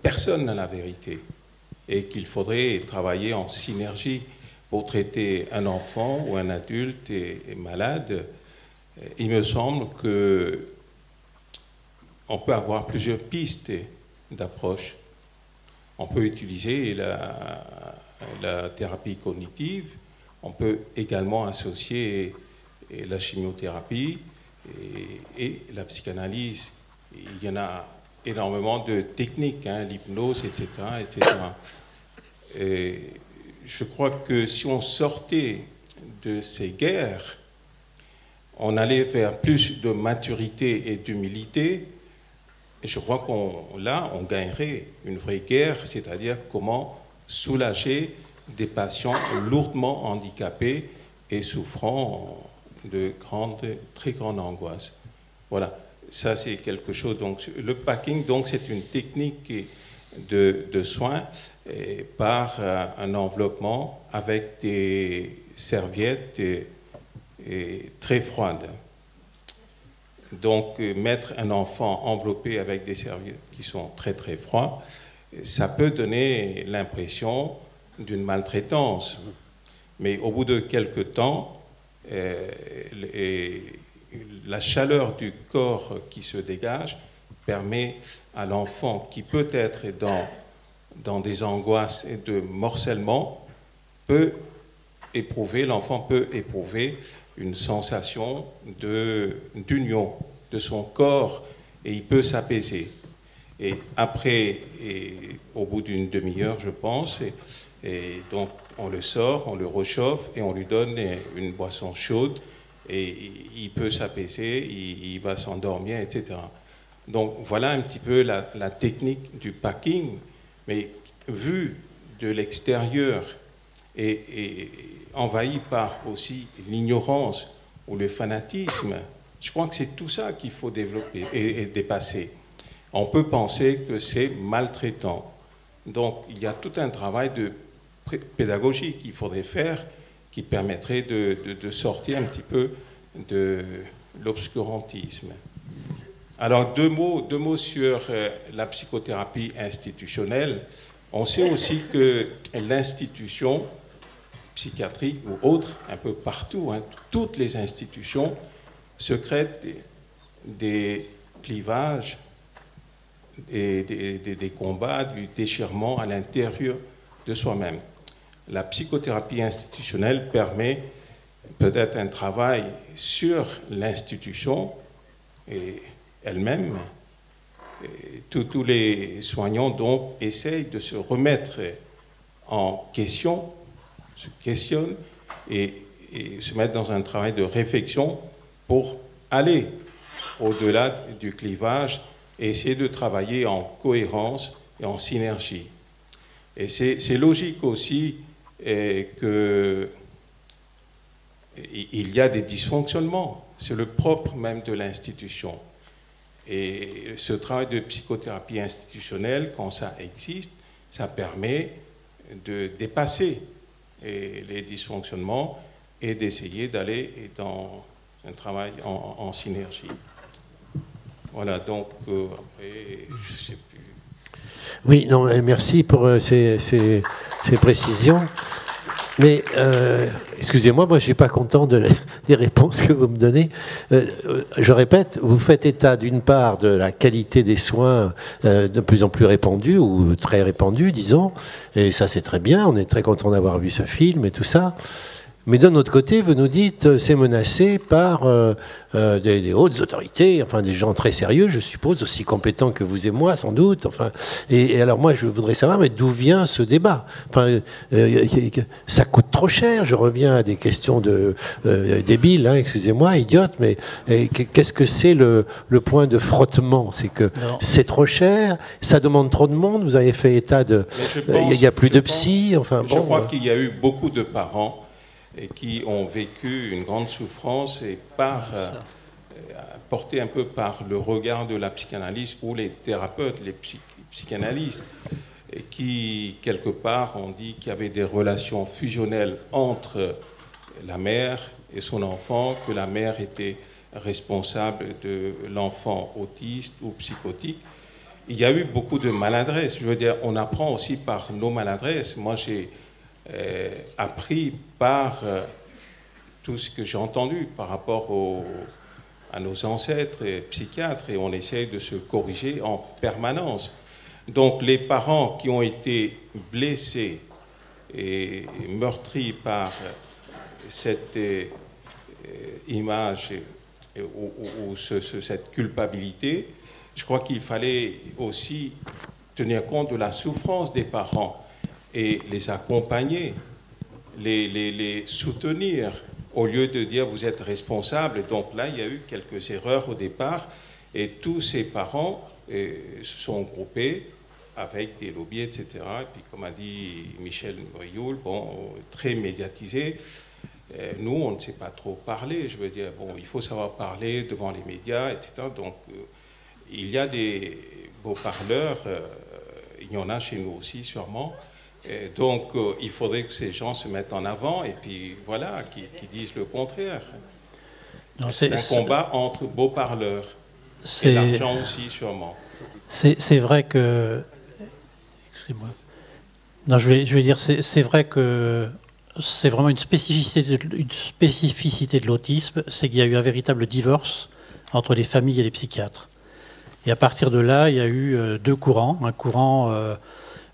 personne n'a la vérité et qu'il faudrait travailler en synergie pour traiter un enfant ou un adulte est malade. Il me semble que on peut avoir plusieurs pistes d'approche. On peut utiliser la thérapie cognitive, on peut également associer la chimiothérapie et la psychanalyse. Il y en a énormément de techniques, hein, l'hypnose, etc., etc. Et je crois que si on sortait de ces guerres, on allait vers plus de maturité et d'humilité. Et je crois qu'on gagnerait une vraie guerre, c'est-à-dire comment soulager des patients lourdement handicapés et souffrant de très grandes angoisses. Voilà. Ça, c'est quelque chose. Donc, le packing, donc, c'est une technique de soins par un enveloppement avec des serviettes très froides. Donc, mettre un enfant enveloppé avec des serviettes qui sont très, très froides, ça peut donner l'impression d'une maltraitance. Mais au bout de quelques temps, la chaleur du corps qui se dégage permet à l'enfant qui peut être dans des angoisses et de morcellement, l'enfant peut éprouver une sensation d'union de son corps et il peut s'apaiser. Et après, au bout d'une demi-heure, je pense, et donc on le sort, on le réchauffe et on lui donne une boisson chaude et il peut s'apaiser, il va s'endormir, etc. Donc voilà un petit peu la technique du packing, mais vue de l'extérieur et envahi par aussi l'ignorance ou le fanatisme, je crois que c'est tout ça qu'il faut développer et dépasser. On peut penser que c'est maltraitant. Donc il y a tout un travail de pédagogie qu'il faudrait faire qui permettrait de sortir un petit peu de l'obscurantisme. Alors deux mots sur la psychothérapie institutionnelle. On sait aussi que l'institution psychiatrique ou autre, un peu partout, hein, toutes les institutions se créent des clivages et des combats, du déchirement à l'intérieur de soi-même. La psychothérapie institutionnelle permet peut-être un travail sur l'institution elle-même. Tous les soignants donc essayent de se remettre en question, se questionnent et se mettre dans un travail de réflexion pour aller au-delà du clivage et essayer de travailler en cohérence et en synergie. Et c'est logique aussi qu'il y a des dysfonctionnements. C'est le propre même de l'institution. Et ce travail de psychothérapie institutionnelle, quand ça existe, ça permet de dépasser les dysfonctionnements et d'essayer d'aller dans un travail en synergie. Voilà, donc, après, je ne sais plus. Oui, non, merci pour ces précisions. Mais, excusez-moi, moi je ne suis pas content des réponses que vous me donnez. Je répète, vous faites état d'une part de la qualité des soins de plus en plus répandus, ou très répandus, disons, et ça c'est très bien, on est très content d'avoir vu ce film et tout ça. Mais d'un autre côté, vous nous dites c'est menacé par des hautes autorités, enfin des gens très sérieux, je suppose, aussi compétents que vous et moi, sans doute. Enfin, et alors moi, je voudrais savoir, mais d'où vient ce débat? Enfin, ça coûte trop cher. Je reviens à des questions débiles, hein, excusez-moi, idiotes, mais qu'est-ce que c'est le point de frottement? C'est que c'est trop cher, ça demande trop de monde. Vous avez fait état de, il n'y a plus de psy. Enfin, je crois qu'il y a eu beaucoup de parents et qui ont vécu une grande souffrance et portés un peu par le regard de la psychanalyse ou les thérapeutes, les psychanalystes, et qui, quelque part, ont dit qu'il y avait des relations fusionnelles entre la mère et son enfant, que la mère était responsable de l'enfant autiste ou psychotique. Il y a eu beaucoup de maladresse. Je veux dire, on apprend aussi par nos maladresses. Moi, j'ai appris par tout ce que j'ai entendu par rapport à nos ancêtres et psychiatres, et on essaye de se corriger en permanence. Donc les parents qui ont été blessés et meurtris par cette image ou cette culpabilité, je crois qu'il fallait aussi tenir compte de la souffrance des parents et les accompagner, les soutenir, au lieu de dire vous êtes responsable. Donc là, il y a eu quelques erreurs au départ, et tous ces parents se sont groupés avec des lobbies, etc. Et puis, comme a dit Michel Brioul, bon, très médiatisé. Nous, on ne sait pas trop parler. Je veux dire, bon, il faut savoir parler devant les médias, etc. Donc, il y a des beaux parleurs, il y en a chez nous aussi, sûrement. Et donc, il faudrait que ces gens se mettent en avant et puis, voilà, qui disent le contraire. C'est un combat entre beaux parleurs et l'argent aussi, sûrement. C'est vrai que... Excusez-moi. Non, je vais dire, c'est vrai que c'est vraiment une spécificité de l'autisme, c'est qu'il y a eu un véritable divorce entre les familles et les psychiatres. Et à partir de là, il y a eu deux courants. Un courant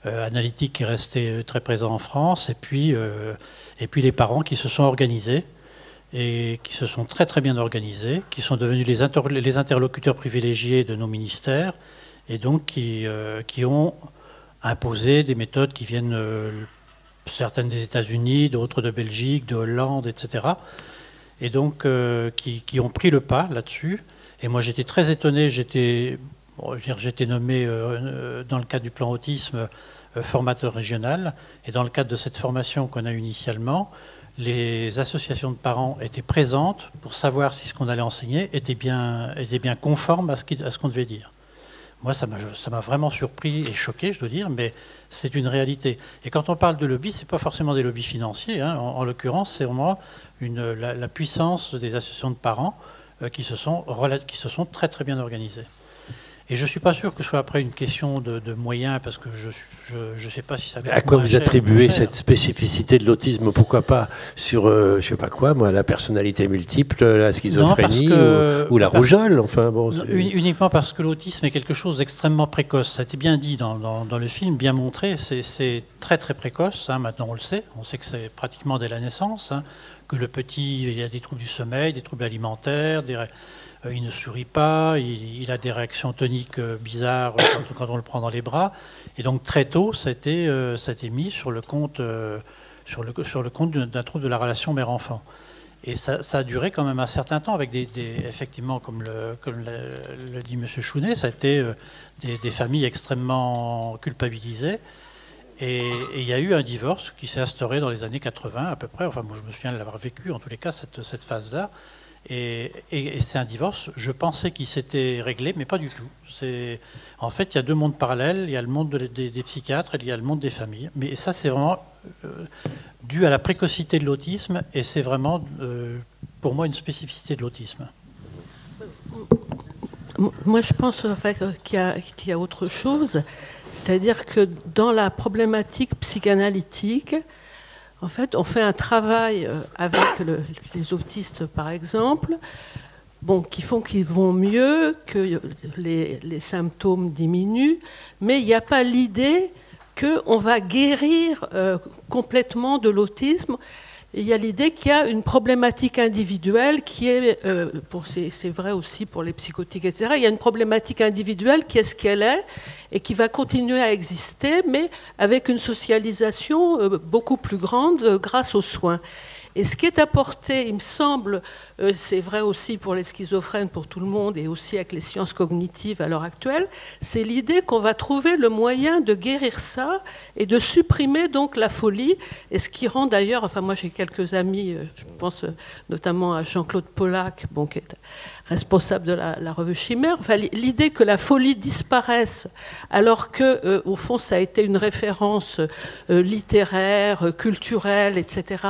analytique qui est resté très présent en France, et puis les parents qui se sont organisés, et qui se sont très très bien organisés, qui sont devenus les interlocuteurs privilégiés de nos ministères, et donc qui ont imposé des méthodes qui viennent certaines des États-Unis, d'autres de Belgique, de Hollande, etc. Et donc qui ont pris le pas là-dessus. Et moi j'étais très étonné, j'étais nommé dans le cadre du plan autisme formateur régional, et dans le cadre de cette formation qu'on a eue initialement, les associations de parents étaient présentes pour savoir si ce qu'on allait enseigner était bien conforme à ce qu'on devait dire. Moi, ça m'a vraiment surpris et choqué, je dois dire, mais c'est une réalité. Et quand on parle de lobby, ce n'est pas forcément des lobbies financiers. Hein. En l'occurrence, c'est vraiment la puissance des associations de parents qui se sont très très bien organisées. Et je ne suis pas sûr que ce soit après une question de moyens, parce que je ne sais pas si ça... À quoi vous attribuez cette spécificité de l'autisme? Pourquoi pas sur, je ne sais pas quoi, moi, la personnalité multiple, la schizophrénie ou la rougeole, enfin, bon, uniquement parce que l'autisme est quelque chose d'extrêmement précoce. Ça a été bien dit dans le film, bien montré. C'est très très précoce, hein, maintenant on le sait. On sait que c'est pratiquement dès la naissance, hein, que le petit, il y a des troubles du sommeil, des troubles alimentaires, il ne sourit pas, il a des réactions toniques bizarres quand on le prend dans les bras. Et donc très tôt, ça a été mis sur le compte d'un trouble de la relation mère-enfant. Et ça a duré quand même un certain temps, avec effectivement, comme le dit M. Chounet, ça a été des familles extrêmement culpabilisées. Et il y a eu un divorce qui s'est instauré dans les années 80 à peu près. Enfin, moi je me souviens de l'avoir vécu, en tous les cas, cette phase-là. Et c'est un divorce, je pensais qu'il s'était réglé, mais pas du tout. En fait, il y a deux mondes parallèles, il y a le monde des psychiatres et il y a le monde des familles. Mais ça, c'est vraiment dû à la précocité de l'autisme, et c'est vraiment, pour moi, une spécificité de l'autisme. Moi, je pense en fait, qu'il y a autre chose, c'est-à-dire que dans la problématique psychanalytique, en fait, on fait un travail avec les autistes, par exemple, qui font qu'ils vont mieux, que les symptômes diminuent, mais il n'y a pas l'idée qu'on va guérir complètement de l'autisme. il y a l'idée qu'il y a une problématique individuelle qui est, c'est vrai aussi pour les psychotiques, etc., il y a une problématique individuelle qui est ce qu'elle est et qui va continuer à exister, mais avec une socialisation beaucoup plus grande grâce aux soins. Et ce qui est apporté, il me semble, c'est vrai aussi pour les schizophrènes, pour tout le monde, et aussi avec les sciences cognitives à l'heure actuelle, c'est l'idée qu'on va trouver le moyen de guérir ça et de supprimer donc la folie, et ce qui rend d'ailleurs, enfin moi j'ai quelques amis, je pense notamment à Jean-Claude Pollack, bon, qui est responsable de la revue Chimère, enfin, l'idée que la folie disparaisse alors que, au fond, ça a été une référence littéraire, culturelle, etc.,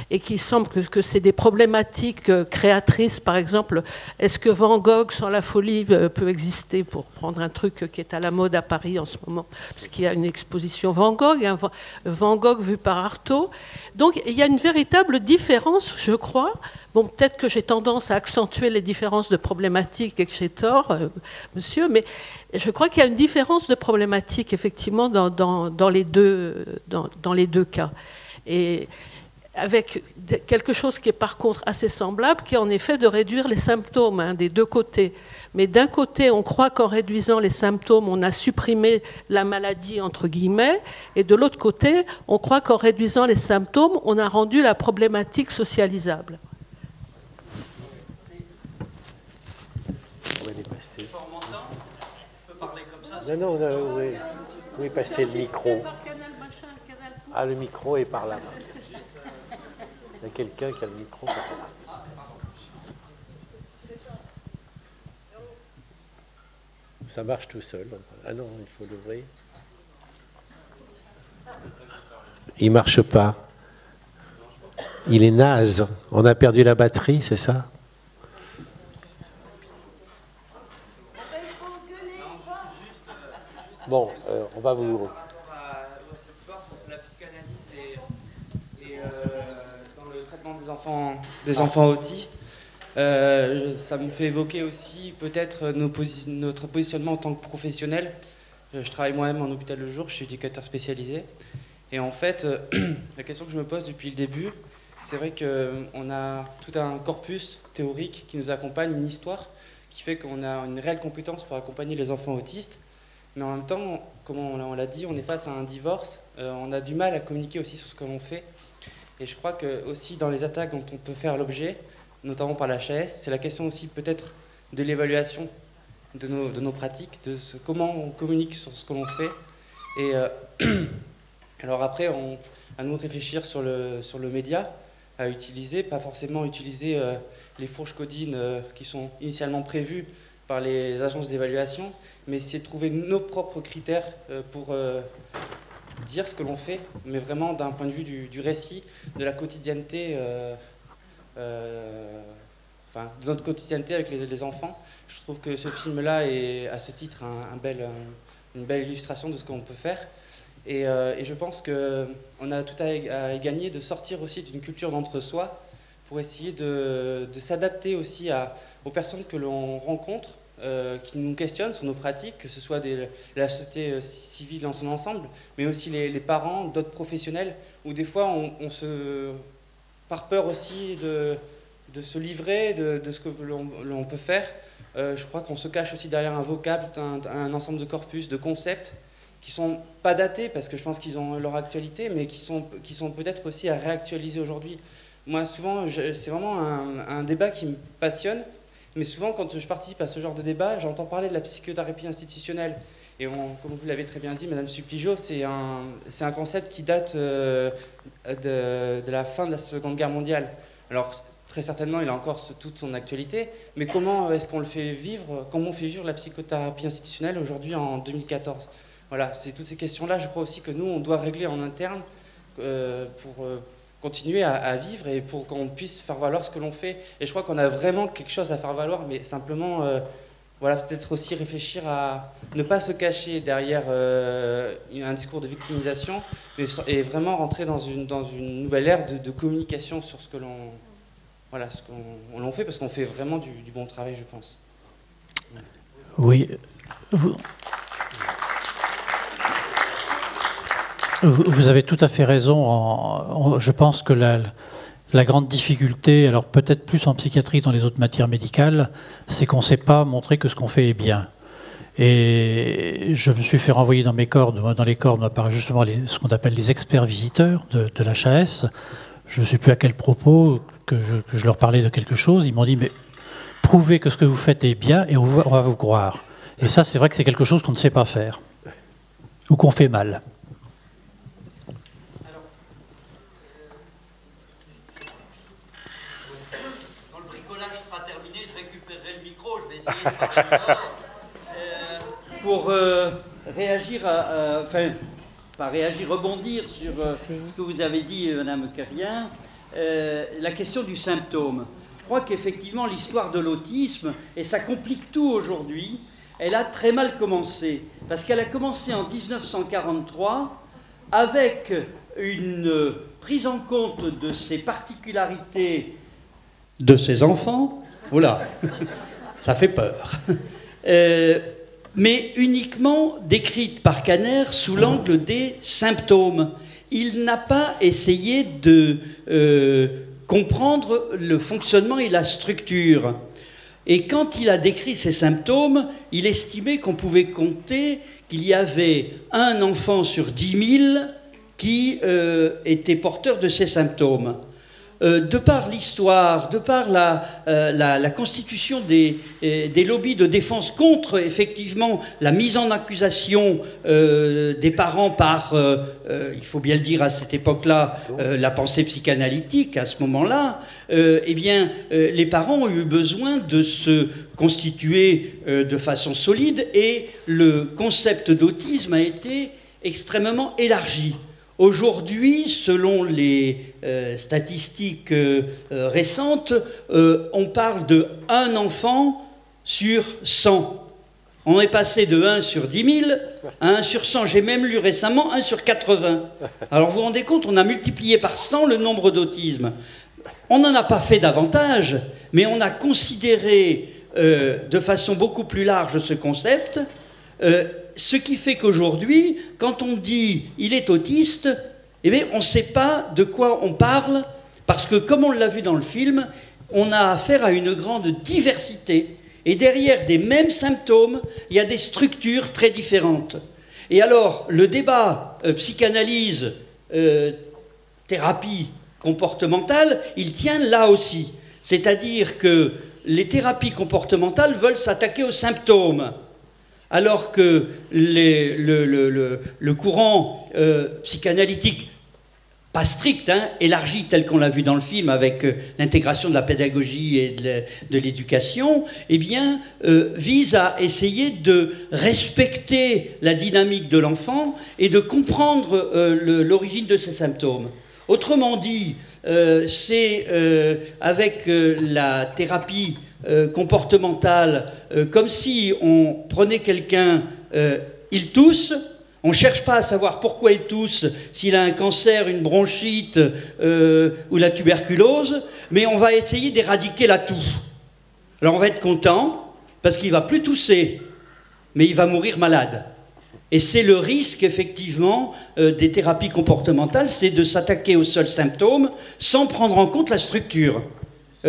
et qu'il semble que c'est des problématiques créatrices, par exemple, est-ce que Van Gogh sans la folie peut exister, pour prendre un truc qui est à la mode à Paris en ce moment, parce qu'il y a une exposition Van Gogh, hein, Van Gogh vu par Artaud. Donc il y a une véritable différence, je crois. Bon, peut-être que j'ai tendance à accentuer les différences de problématiques et que j'ai tort, monsieur, mais je crois qu'il y a une différence de problématiques, effectivement, dans les deux cas. Et avec quelque chose qui est par contre assez semblable, qui est en effet de réduire les symptômes, hein, des deux côtés. Mais d'un côté, on croit qu'en réduisant les symptômes, on a supprimé la maladie, entre guillemets, et de l'autre côté, on croit qu'en réduisant les symptômes, on a rendu la problématique socialisable. Non, oui, passer le micro. Ah, le micro est par là. Il y a quelqu'un qui a le micro par là. Ça marche tout seul. Ah non, il faut l'ouvrir. Il ne marche pas. Il est naze. On a perdu la batterie, c'est ça ? Bon, on va vous... Ce soir, sur la psychanalyse et dans le traitement des enfants autistes, ça me fait évoquer aussi peut-être notre positionnement en tant que professionnel. Je travaille moi-même en hôpital de jour, je suis éducateur spécialisé. Et en fait, la question que je me pose depuis le début, c'est vrai qu'on a tout un corpus théorique qui nous accompagne, une histoire, qui fait qu'on a une réelle compétence pour accompagner les enfants autistes. Mais en même temps, comme on l'a dit, on est face à un divorce. On a du mal à communiquer aussi sur ce que l'on fait. Et je crois que aussi dans les attaques dont on peut faire l'objet, notamment par la HAS, c'est la question aussi peut-être de l'évaluation de nos pratiques, de comment on communique sur ce que l'on fait. Et alors après, à nous de réfléchir sur le média à utiliser, pas forcément utiliser les fourches codines qui sont initialement prévues par les agences d'évaluation, mais essayer de trouver nos propres critères pour dire ce que l'on fait, mais vraiment d'un point de vue du récit, de la quotidienneté, de notre quotidienneté avec les enfants. Je trouve que ce film-là est, à ce titre, une belle illustration de ce qu'on peut faire. Et je pense qu'on a tout à y gagner de sortir aussi d'une culture d'entre-soi pour essayer de s'adapter aussi aux personnes que l'on rencontre, qui nous questionnent sur nos pratiques, que ce soit la société civile dans son ensemble, mais aussi les parents, d'autres professionnels, où des fois par peur aussi de se livrer de ce que l'on peut faire, je crois qu'on se cache aussi derrière un vocable, un ensemble de corpus, de concepts, qui ne sont pas datés, parce que je pense qu'ils ont leur actualité, mais qui sont peut-être aussi à réactualiser aujourd'hui. Moi, souvent, c'est vraiment un débat qui me passionne, mais souvent, quand je participe à ce genre de débat, j'entends parler de la psychothérapie institutionnelle. Et comme vous l'avez très bien dit, Madame Suppligeot, c'est un concept qui date de la fin de la Seconde Guerre mondiale. Alors, très certainement, il a encore toute son actualité, mais comment est-ce qu'on le fait vivre, comment on fait vivre la psychothérapie institutionnelle aujourd'hui en 2014 ? Voilà, c'est toutes ces questions-là, je crois aussi que nous, on doit régler en interne pour continuer à vivre et pour qu'on puisse faire valoir ce que l'on fait. Et je crois qu'on a vraiment quelque chose à faire valoir, mais simplement, peut-être aussi réfléchir à ne pas se cacher derrière un discours de victimisation, et vraiment rentrer dans une nouvelle ère de communication sur ce que l'on fait, parce qu'on fait vraiment du bon travail, je pense. Oui. Vous avez tout à fait raison. Je pense que la grande difficulté, alors peut-être plus en psychiatrie que dans les autres matières médicales, c'est qu'on ne sait pas montrer que ce qu'on fait est bien. Et je me suis fait renvoyer dans mes cordes, dans les cordes, par justement ce qu'on appelle les experts visiteurs de l'HAS. Je ne sais plus à quel propos que je leur parlais de quelque chose. Ils m'ont dit, mais prouvez que ce que vous faites est bien et on va vous croire. Et ça, c'est vrai que c'est quelque chose qu'on ne sait pas faire, ou qu'on fait mal. Quand le bricolage sera terminé, je récupérerai le micro, je vais essayer de parler fort. Pour réagir, enfin, pas réagir, rebondir sur ce que vous avez dit, Madame Carrien, la question du symptôme. Je crois qu'effectivement, l'histoire de l'autisme, et ça complique tout aujourd'hui, elle a très mal commencé. Parce qu'elle a commencé en 1943 avec une prise en compte de ces particularités de ses enfants. Voilà, ça fait peur. Mais uniquement décrite par Kanner sous l'angle des symptômes. Il n'a pas essayé de comprendre le fonctionnement et la structure. Et quand il a décrit ces symptômes, il estimait qu'on pouvait compter qu'il y avait un enfant sur 10 000 qui était porteur de ces symptômes. De par l'histoire, de par la constitution des lobbies de défense contre, effectivement, la mise en accusation des parents par, il faut bien le dire à cette époque-là, la pensée psychanalytique, à ce moment-là, eh bien, les parents ont eu besoin de se constituer de façon solide et le concept d'autisme a été extrêmement élargi. Aujourd'hui, selon les statistiques récentes, on parle de 1 enfant sur 100. On est passé de 1 sur 10 000 à 1 sur 100. J'ai même lu récemment 1 sur 80. Alors vous vous rendez compte, on a multiplié par 100 le nombre d'autisme. On n'en a pas fait davantage, mais on a considéré de façon beaucoup plus large ce concept. Ce qui fait qu'aujourd'hui, quand on dit « il est autiste », eh bien, on ne sait pas de quoi on parle, parce que, comme on l'a vu dans le film, on a affaire à une grande diversité. Et derrière des mêmes symptômes, il y a des structures très différentes. Et alors, le débat psychanalyse, thérapie comportementale, il tient là aussi. C'est-à-dire que les thérapies comportementales veulent s'attaquer aux symptômes, alors que le courant psychanalytique, pas strict, hein, élargi tel qu'on l'a vu dans le film avec l'intégration de la pédagogie et de l'éducation, eh bien, vise à essayer de respecter la dynamique de l'enfant et de comprendre l'origine de ses symptômes. Autrement dit, c'est avec la thérapie comportementale, comme si on prenait quelqu'un, il tousse, on ne cherche pas à savoir pourquoi il tousse, s'il a un cancer, une bronchite ou la tuberculose, mais on va essayer d'éradiquer la toux. Alors on va être content, parce qu'il ne va plus tousser, mais il va mourir malade. Et c'est le risque, effectivement, des thérapies comportementales, c'est de s'attaquer aux seuls symptômes sans prendre en compte la structure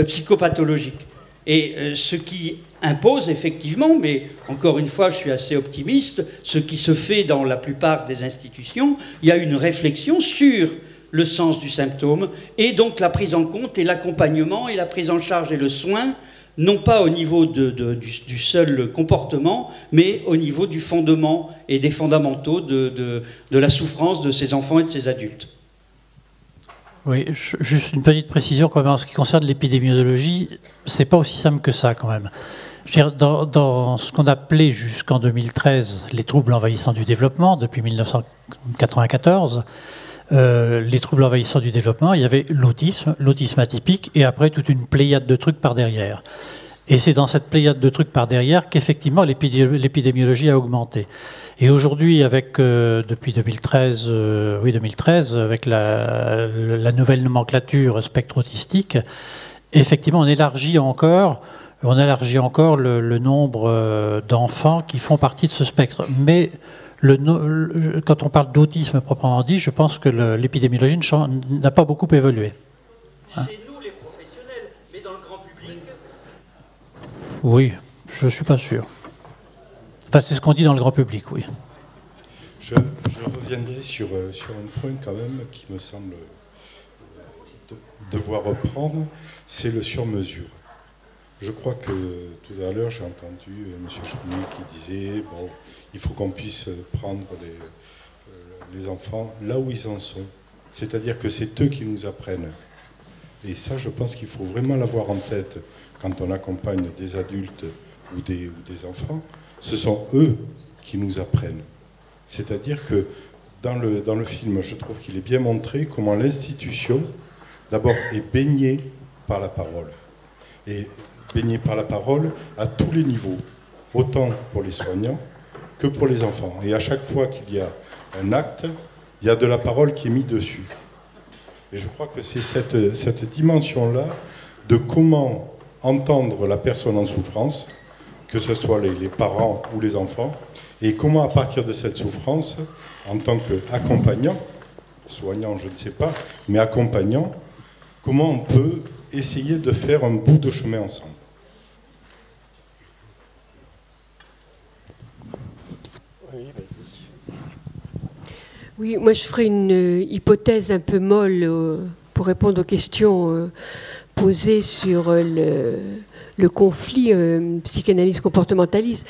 psychopathologique. Et ce qui impose effectivement, mais encore une fois je suis assez optimiste, ce qui se fait dans la plupart des institutions, il y a une réflexion sur le sens du symptôme et donc la prise en compte et l'accompagnement et la prise en charge et le soin, non pas au niveau du seul comportement, mais au niveau du fondement et des fondamentaux de la souffrance de ces enfants et de ces adultes. Oui, juste une petite précision quand même en ce qui concerne l'épidémiologie, c'est pas aussi simple que ça quand même. Je veux dire, dans ce qu'on appelait jusqu'en 2013 les troubles envahissants du développement, depuis 1994, les troubles envahissants du développement, il y avait l'autisme atypique, et après toute une pléiade de trucs par derrière. Et c'est dans cette pléiade de trucs par derrière qu'effectivement l'épidémiologie a augmenté. Et aujourd'hui, depuis 2013, 2013, avec la nouvelle nomenclature spectre autistique, effectivement, on élargit encore le nombre d'enfants qui font partie de ce spectre. Mais quand on parle d'autisme proprement dit, je pense que l'épidémiologie n'a pas beaucoup évolué. chez nous les professionnels, mais dans le grand public. Oui, je ne suis pas sûr. Enfin, c'est ce qu'on dit dans le grand public, oui. Je reviendrai sur un point quand même qui me semble devoir reprendre, c'est le sur-mesure. Je crois que tout à l'heure, j'ai entendu M. Choumi qui disait bon, il faut qu'on puisse prendre les enfants là où ils en sont. C'est-à-dire que c'est eux qui nous apprennent. Et ça, je pense qu'il faut vraiment l'avoir en tête quand on accompagne des adultes ou des enfants. Ce sont eux qui nous apprennent. C'est-à-dire que dans le film, je trouve qu'il est bien montré comment l'institution, d'abord, est baignée par la parole. Et baignée par la parole à tous les niveaux, autant pour les soignants que pour les enfants. Et à chaque fois qu'il y a un acte, il y a de la parole qui est mise dessus. Et je crois que c'est cette dimension-là de comment entendre la personne en souffrance, que ce soit les parents ou les enfants, et comment à partir de cette souffrance, en tant qu'accompagnant, soignant je ne sais pas, mais accompagnant, comment on peut essayer de faire un bout de chemin ensemble. Oui, moi je ferai une hypothèse un peu molle pour répondre aux questions posées sur le conflit psychanalyse comportementaliste.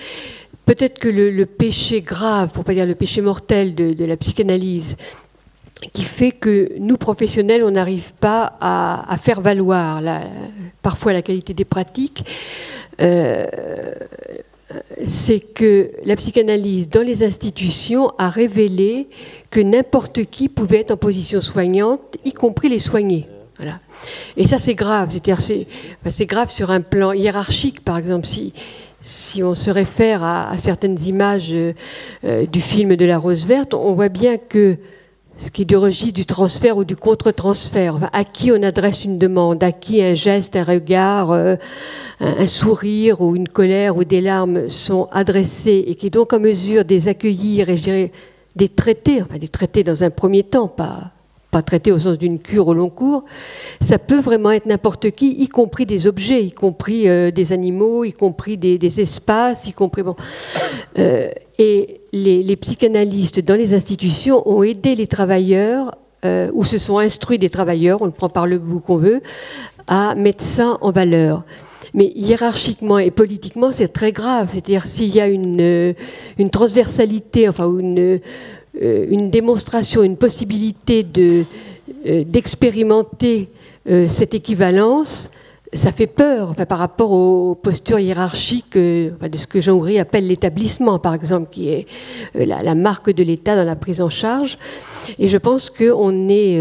Peut-être que le péché grave, pour ne pas dire le péché mortel de la psychanalyse, qui fait que nous, professionnels, on n'arrive pas à faire valoir parfois la qualité des pratiques, c'est que la psychanalyse dans les institutions a révélé que n'importe qui pouvait être en position soignante, y compris les soignés. Voilà. Et ça, c'est grave. C'est grave sur un plan hiérarchique, par exemple, si on se réfère à certaines images du film de La Rose Verte, on voit bien que ce qui est du registre du transfert ou du contre-transfert, enfin, à qui on adresse une demande, à qui un geste, un regard, un sourire ou une colère ou des larmes sont adressés et qui est donc en mesure de les accueillir et je dirais des traiter dans un premier temps, pas traiter au sens d'une cure au long cours, ça peut vraiment être n'importe qui, y compris des objets, y compris des animaux, y compris des espaces, y compris... Bon. Et les psychanalystes dans les institutions ont aidé les travailleurs, ou se sont instruits des travailleurs, on le prend par le bout qu'on veut, à mettre ça en valeur. Mais hiérarchiquement et politiquement, c'est très grave. C'est-à-dire s'il y a une transversalité, enfin une démonstration, une possibilité d'expérimenter cette équivalence, ça fait peur par rapport aux postures hiérarchiques de ce que Jean Houry appelle l'établissement, par exemple, qui est la marque de l'État dans la prise en charge. Et je pense qu'on est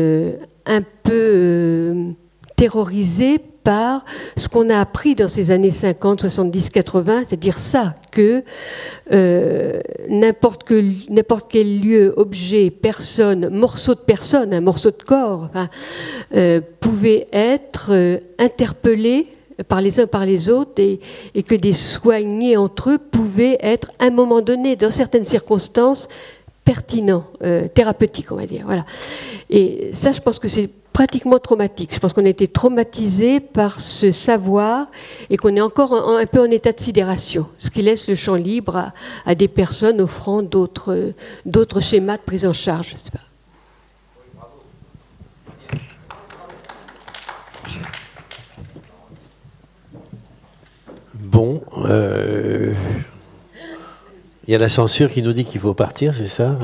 un peu terrorisé par ce qu'on a appris dans ces années 50, 70, 80, c'est-à-dire ça, que n'importe quel lieu, objet, personne, morceau de personne, un morceau de corps, pouvait être interpellé par les uns par les autres et que des soignés entre eux pouvaient être, à un moment donné, dans certaines circonstances, pertinents, thérapeutiques, on va dire. Voilà. Et ça, je pense que c'est pratiquement traumatique. Je pense qu'on a été traumatisé par ce savoir et qu'on est encore un peu en état de sidération, ce qui laisse le champ libre à des personnes offrant d'autres schémas de prise en charge. Je sais pas. Bon, il y a la censure qui nous dit qu'il faut partir, c'est ça ?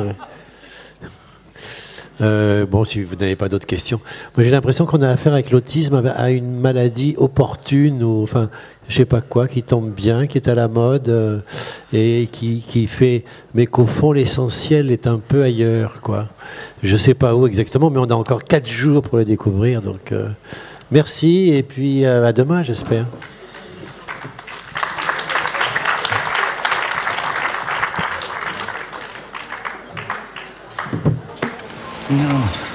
Bon, si vous n'avez pas d'autres questions. Moi, j'ai l'impression qu'on a affaire avec l'autisme à une maladie opportune, ou enfin, je sais pas quoi, qui tombe bien, qui est à la mode, et qui fait, mais qu'au fond, l'essentiel est un peu ailleurs, quoi. Je sais pas où exactement, mais on a encore 4 jours pour le découvrir. Donc, merci, et puis à demain, j'espère. Non.